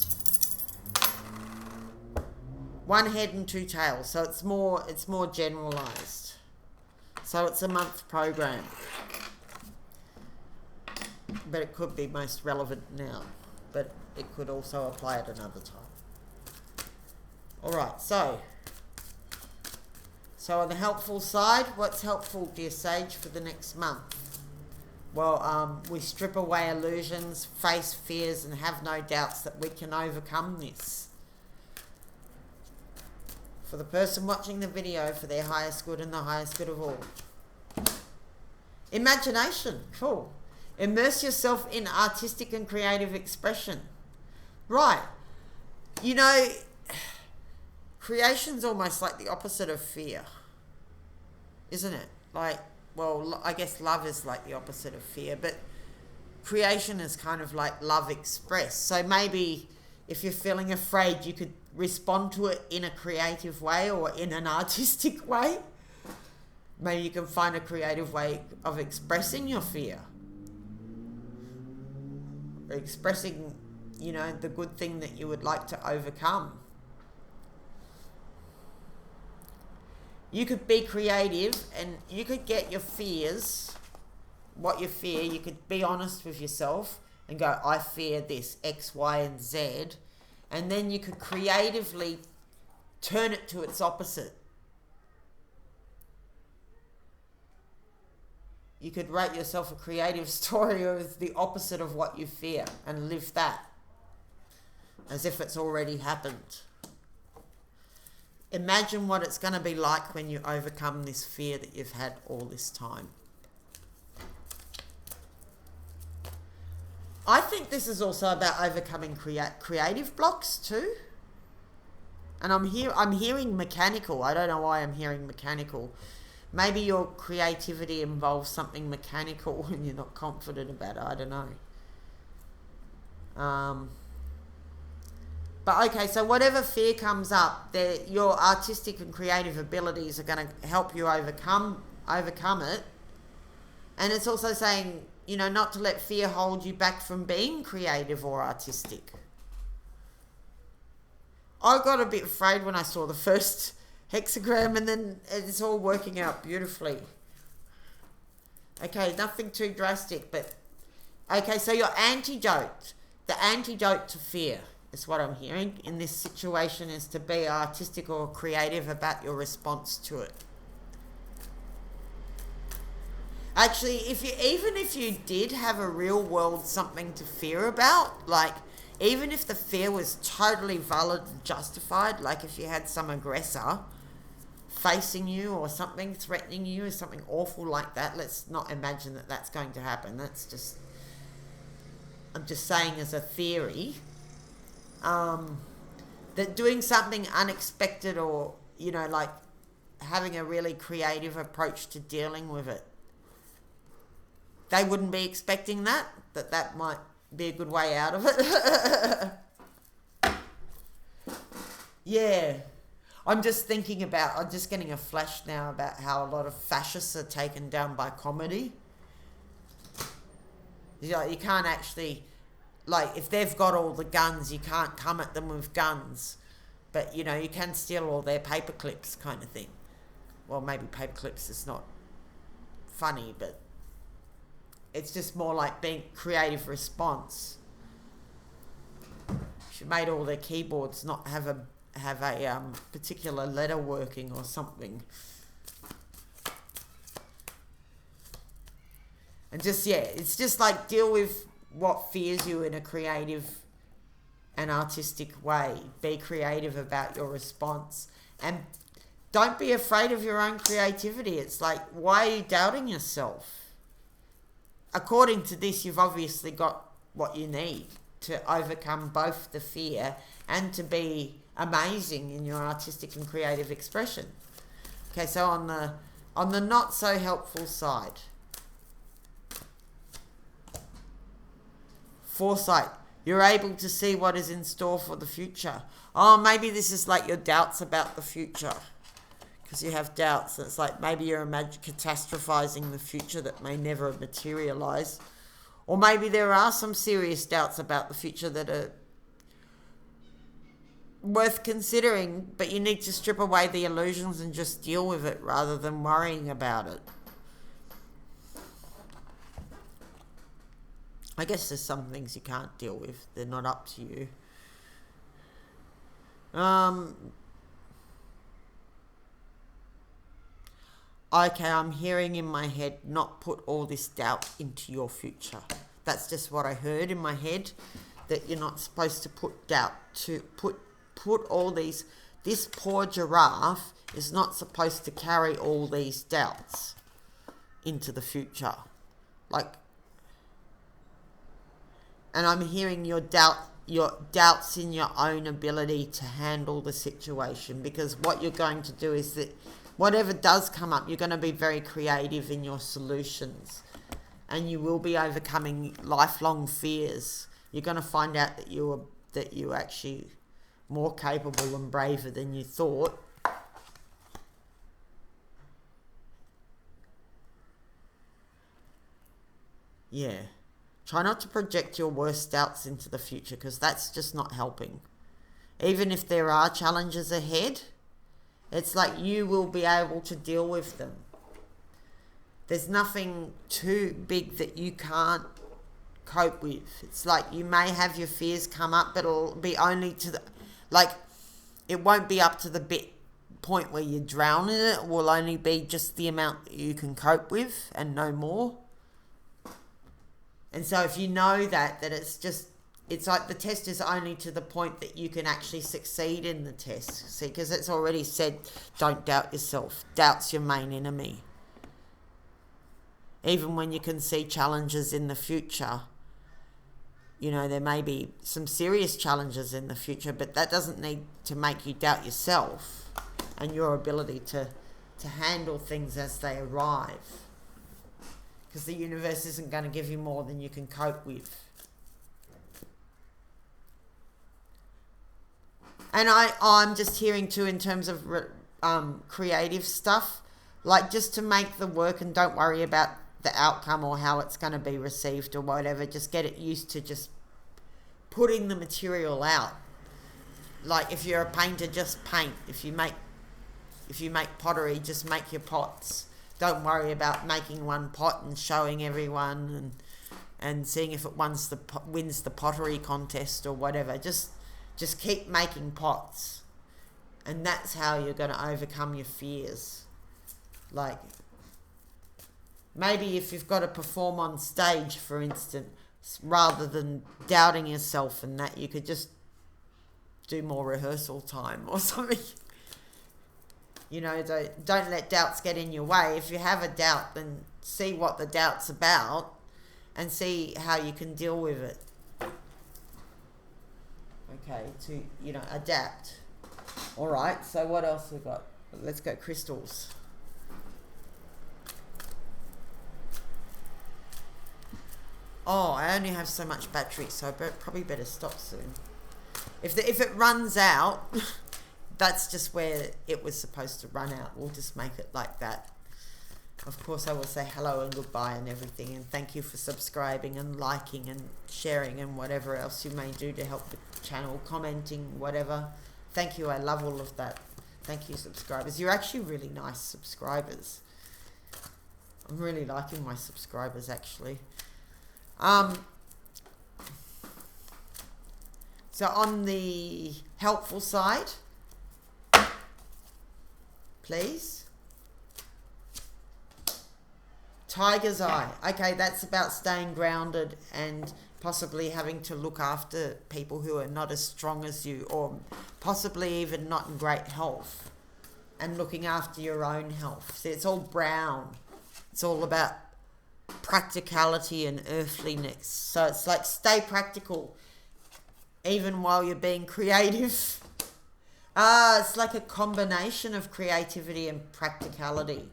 One head and two tails, so it's more generalized. So it's a month program, but it could be most relevant now, but it could also apply at another time. All right, so on the helpful side, what's helpful, dear sage, for the next month? Well, we strip away illusions, face fears, and have no doubts that we can overcome this. For the person watching the video, for their highest good and the highest good of all. Imagination, cool. Immerse yourself in artistic and creative expression. Right. You know, creation's almost like the opposite of fear. Isn't it? Like, well, I guess love is like the opposite of fear, but creation is kind of like love expressed. So maybe if you're feeling afraid, you could respond to it in a creative way or in an artistic way. Maybe you can find a creative way of expressing your fear. Or expressing, you know, the good thing that you would like to overcome. You could be creative and you could get your fears, what you fear, you could be honest with yourself and go, I fear this, X, Y, and Z. And then you could creatively turn it to its opposite. You could write yourself a creative story of the opposite of what you fear and live that as if it's already happened. Imagine what it's going to be like when you overcome this fear that you've had all this time. I think this is also about overcoming creative blocks too. And I'm hearing mechanical. I don't know why I'm hearing mechanical. Maybe your creativity involves something mechanical and you're not confident about it. I don't know. But okay, so whatever fear comes up, your artistic and creative abilities are going to help you overcome it. And it's also saying, you know, not to let fear hold you back from being creative or artistic. I got a bit afraid when I saw the first hexagram, and then it's all working out beautifully. Okay, nothing too drastic, but okay, so your antidote, the antidote to fear is what I'm hearing in this situation, is to be artistic or creative about your response to it. Actually, even if you did have a real world something to fear about, like even if the fear was totally valid and justified, like if you had some aggressor facing you or something threatening you or something awful like that, let's not imagine that that's going to happen. That's just, I'm just saying as a theory. that doing something unexpected, or, you know, like having a really creative approach to dealing with it, they wouldn't be expecting that might be a good way out of it. Yeah. I'm just getting a flash now about how a lot of fascists are taken down by comedy. You know, you can't actually, like, if they've got all the guns, you can't come at them with guns. But, you know, you can steal all their paper clips kind of thing. Well, maybe paper clips is not funny, but it's just more like being creative response. She made all their keyboards not have a particular letter working or something. And just, yeah, it's just like deal with what fears you in a creative and artistic way. Be creative about your response. And don't be afraid of your own creativity. It's like, why are you doubting yourself? According to this, you've obviously got what you need to overcome both the fear and to be amazing in your artistic and creative expression. Okay, so on the not so helpful side, foresight. You're able to see what is in store for the future. Oh, maybe this is like your doubts about the future, because you have doubts. It's like maybe you're catastrophizing the future that may never materialize. Or maybe there are some serious doubts about the future that are worth considering, but you need to strip away the illusions and just deal with it rather than worrying about it. I guess there's some things you can't deal with. They're not up to you. Okay, I'm hearing in my head, not put all this doubt into your future. That's just what I heard in my head, that you're not supposed to put doubt, to put all these, this poor giraffe is not supposed to carry all these doubts into the future. Like, and I'm hearing your doubts in your own ability to handle the situation, because what you're going to do is that whatever does come up, you're going to be very creative in your solutions, and you will be overcoming lifelong fears. You're going to find out that you're actually more capable and braver than you thought. Yeah. Try not to project your worst doubts into the future, because that's just not helping. Even if there are challenges ahead, it's like you will be able to deal with them. There's nothing too big that you can't cope with. It's like you may have your fears come up, but it'll be only to the, like, it won't be up to the point where you drown in it. It will only be just the amount that you can cope with and no more. And so if you know that it's like the test is only to the point that you can actually succeed in the test. See, because it's already said, don't doubt yourself. Doubt's your main enemy. Even when you can see challenges in the future, you know, there may be some serious challenges in the future, but that doesn't need to make you doubt yourself and your ability to handle things as they arrive. Because the universe isn't going to give you more than you can cope with. And I'm just hearing too, in terms of creative stuff, like just to make the work, and don't worry about the outcome or how it's going to be received or whatever. Just get it used to just putting the material out. Like if you're a painter, just paint. If you make pottery, just make your pots. Don't worry about making one pot and showing everyone and seeing if it wins the pottery contest or whatever. Just keep making pots, and that's how you're going to overcome your fears. Like, maybe if you've got to perform on stage, for instance, rather than doubting yourself and that, you could just do more rehearsal time or something. You know, don't let doubts get in your way. If you have a doubt, then see what the doubt's about and see how you can deal with it. Okay, to, you know, adapt. All right, so what else we got? Let's go crystals. Oh, I only have so much battery, so I probably better stop soon. If it runs out, that's just where it was supposed to run out. We'll just make it like that. Of course, I will say hello and goodbye and everything, and thank you for subscribing and liking and sharing and whatever else you may do to help the channel, commenting, whatever. Thank you. I love all of that. Thank you, subscribers. You're actually really nice subscribers. I'm really liking my subscribers, actually. So on the helpful side, please. Tiger's eye. Okay, that's about staying grounded and possibly having to look after people who are not as strong as you, or possibly even not in great health, and looking after your own health. See, it's all brown. It's all about practicality and earthliness. So it's like stay practical even while you're being creative. It's like a combination of creativity and practicality.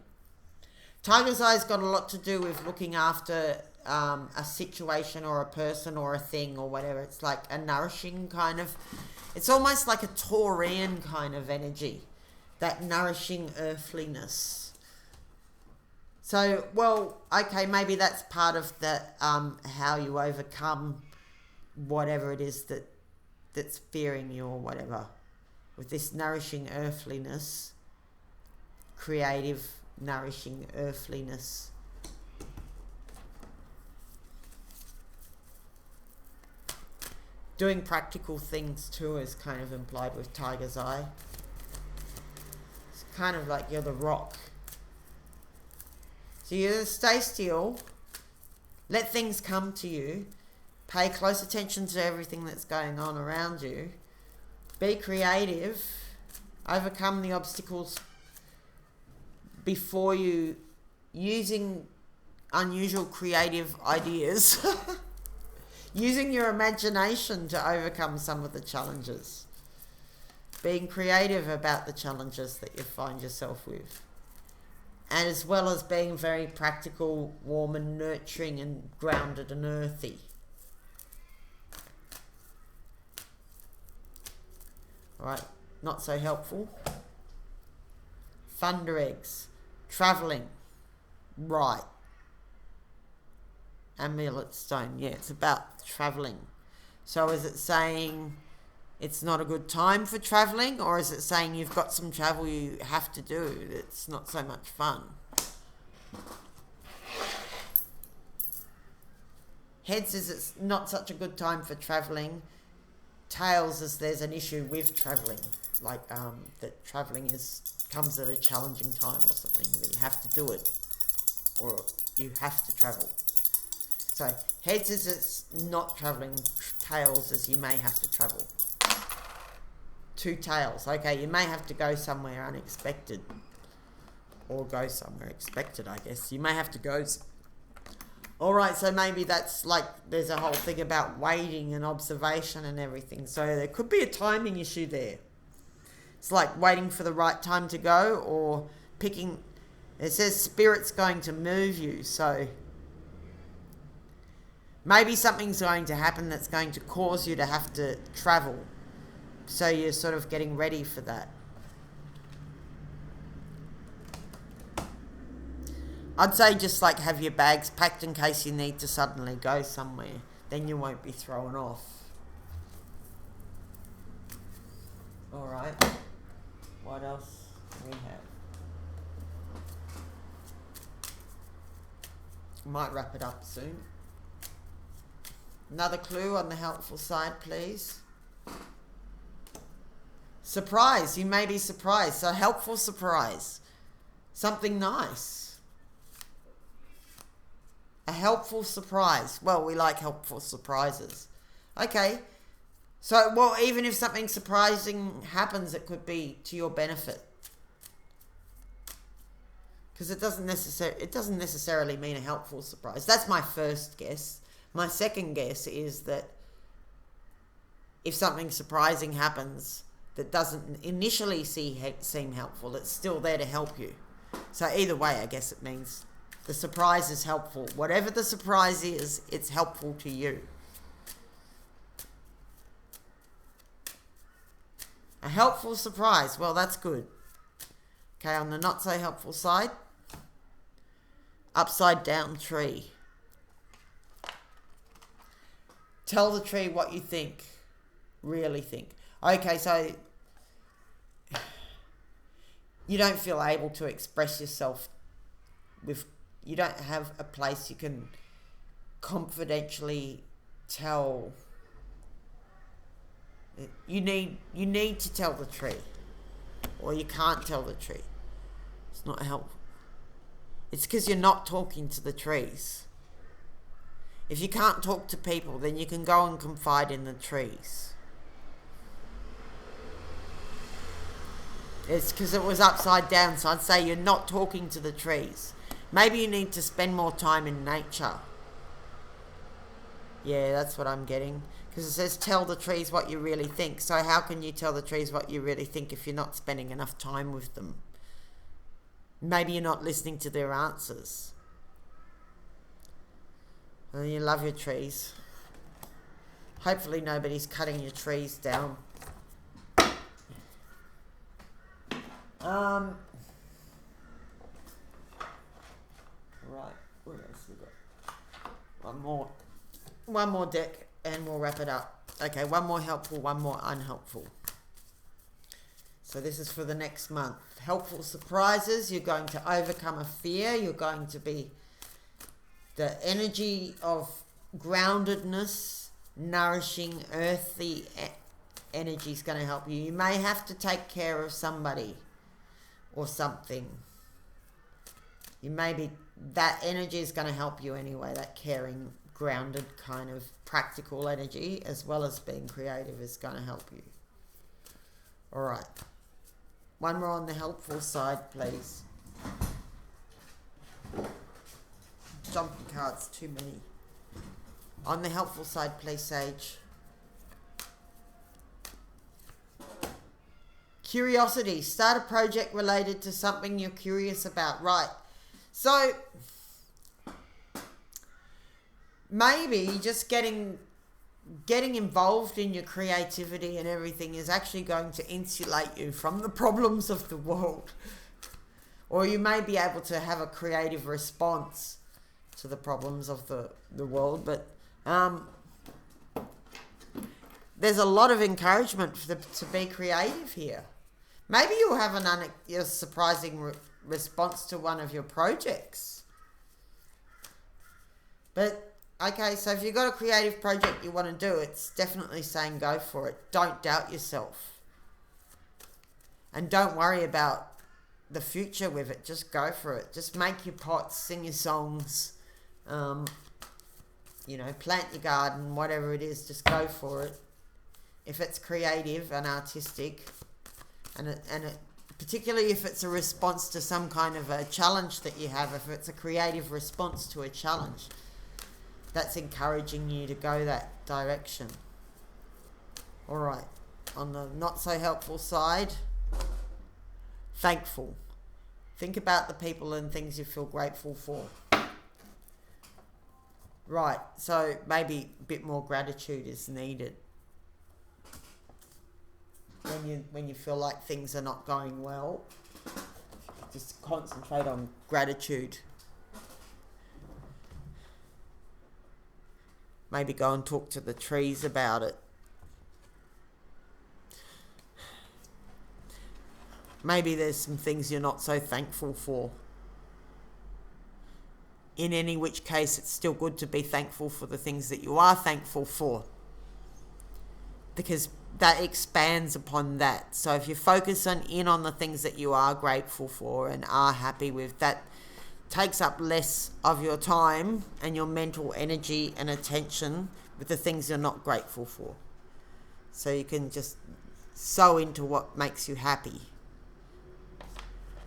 Tiger's eye's got a lot to do with looking after a situation or a person or a thing or whatever. It's like a nourishing kind of, it's almost like a Taurian kind of energy, that nourishing earthliness. So, well, okay, maybe that's part of that, how you overcome whatever it is that's fearing you or whatever. With this nourishing earthliness, creative, nourishing earthliness. Doing practical things too is kind of implied with Tiger's eye. It's kind of like you're the rock. So you stay still, let things come to you, pay close attention to everything that's going on around you, be creative, overcome the obstacles before you, using unusual creative ideas, using your imagination to overcome some of the challenges, being creative about the challenges that you find yourself with. And as well as being very practical, warm and nurturing and grounded and earthy. All right, not so helpful. Thunder eggs, travelling, right. Amulet stone, yeah, it's about travelling. So is it saying it's not a good time for travelling, or is it saying you've got some travel you have to do that's not so much fun? Heads is it's not such a good time for travelling. Tails is there's an issue with travelling, like that travelling comes at a challenging time or something, that you have to do it, or you have to travel. So heads is it's not travelling, tails is you may have to travel. Two tails. Okay, you may have to go somewhere unexpected. Or go somewhere expected, I guess. You may have to go. Alright, so maybe that's like, there's a whole thing about waiting and observation and everything. So there could be a timing issue there. It's like waiting for the right time to go, or picking, it says spirit's going to move you. So maybe something's going to happen that's going to cause you to have to travel. So you're sort of getting ready for that. I'd say just like have your bags packed in case you need to suddenly go somewhere. Then you won't be thrown off. Alright. What else do we have? Might wrap it up soon. Another clue on the helpful side, please. Surprise. You may be surprised. So helpful surprise. Something nice. A helpful surprise. Well, we like helpful surprises. Okay. So, well, even if something surprising happens, it could be to your benefit. Because it doesn't necessarily mean a helpful surprise. That's my first guess. My second guess is that if something surprising happens that doesn't initially seem helpful, it's still there to help you. So either way, I guess it means the surprise is helpful. Whatever the surprise is, it's helpful to you. A helpful surprise. Well, that's good. Okay, on the not so helpful side, upside down tree. Tell the tree what you think. Really think. Okay, so you don't feel able to express yourself you don't have a place you can confidentially tell. You need to tell the tree, or you can't tell the tree. It's not helpful. It's because you're not talking to the trees. If you can't talk to people, then you can go and confide in the trees. It's because it was upside down, so I'd say you're not talking to the trees. Maybe you need to spend more time in nature. Yeah, that's what I'm getting. Because it says tell the trees what you really think. So how can you tell the trees what you really think if you're not spending enough time with them? Maybe you're not listening to their answers. Well, you love your trees. Hopefully nobody's cutting your trees down. Right, what else we got? One more deck and we'll wrap it up. Okay, one more helpful, one more unhelpful. So this is for the next month. Helpful surprises. You're going to overcome a fear. You're going to be the energy of groundedness, nourishing, earthy energy is going to help you. You may have to take care of somebody or something. That energy is going to help you anyway. That caring, grounded kind of practical energy, as well as being creative, is going to help you. All right. One more on the helpful side, please. Jumping cards, too many. On the helpful side, please, Sage. Curiosity. Start a project related to something you're curious about. Right. So, maybe just getting involved in your creativity and everything is actually going to insulate you from the problems of the world. Or you may be able to have a creative response to the problems of the world. But there's a lot of encouragement to be creative here. Maybe you'll have a surprising response to one of your projects. But, okay, so if you've got a creative project you want to do, it's definitely saying go for it. Don't doubt yourself. And don't worry about the future with it. Just go for it. Just make your pots, sing your songs, plant your garden, whatever it is, just go for it. If it's creative and artistic, and particularly if it's a response to some kind of a challenge that you have, if it's a creative response to a challenge, that's encouraging you to go that direction. All right. On the not so helpful side, thankful. Think about the people and things you feel grateful for. Right. So maybe a bit more gratitude is needed. When you feel like things are not going well, just concentrate on gratitude. Maybe go and talk to the trees about it. Maybe there's some things you're not so thankful for. In any which case, it's still good to be thankful for the things that you are thankful for, because that expands upon that. So if you focus in on the things that you are grateful for and are happy with, that takes up less of your time and your mental energy and attention with the things you're not grateful for. So you can just sow into what makes you happy.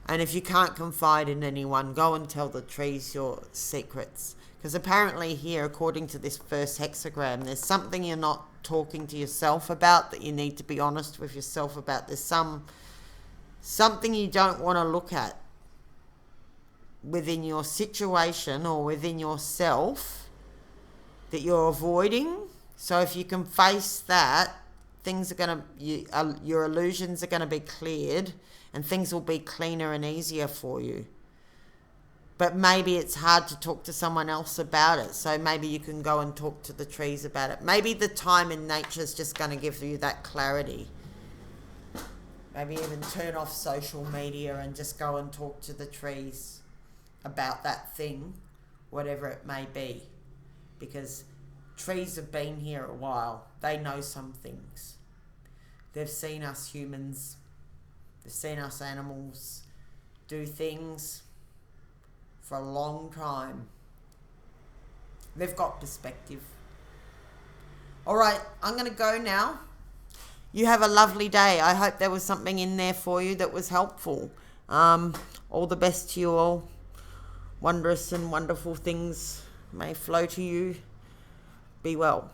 And if you can't confide in anyone, go and tell the trees your secrets. Because apparently here, according to this first hexagram, there's something you're not talking to yourself about, that you need to be honest with yourself about. There's something you don't want to look at within your situation or within yourself that you're avoiding. So if you can face that, things are going to, your illusions are going to be cleared and things will be cleaner and easier for you. But maybe it's hard to talk to someone else about it. So maybe you can go and talk to the trees about it. Maybe the time in nature is just going to give you that clarity. Maybe even turn off social media and just go and talk to the trees about that thing, whatever it may be. Because trees have been here a while. They know some things. They've seen us humans, they've seen us animals do things for a long time. They've got perspective. All right, I'm going to go now. You have a lovely day. I hope there was something in there for you that was helpful. All the best to you all. Wondrous and wonderful things may flow to you. Be well.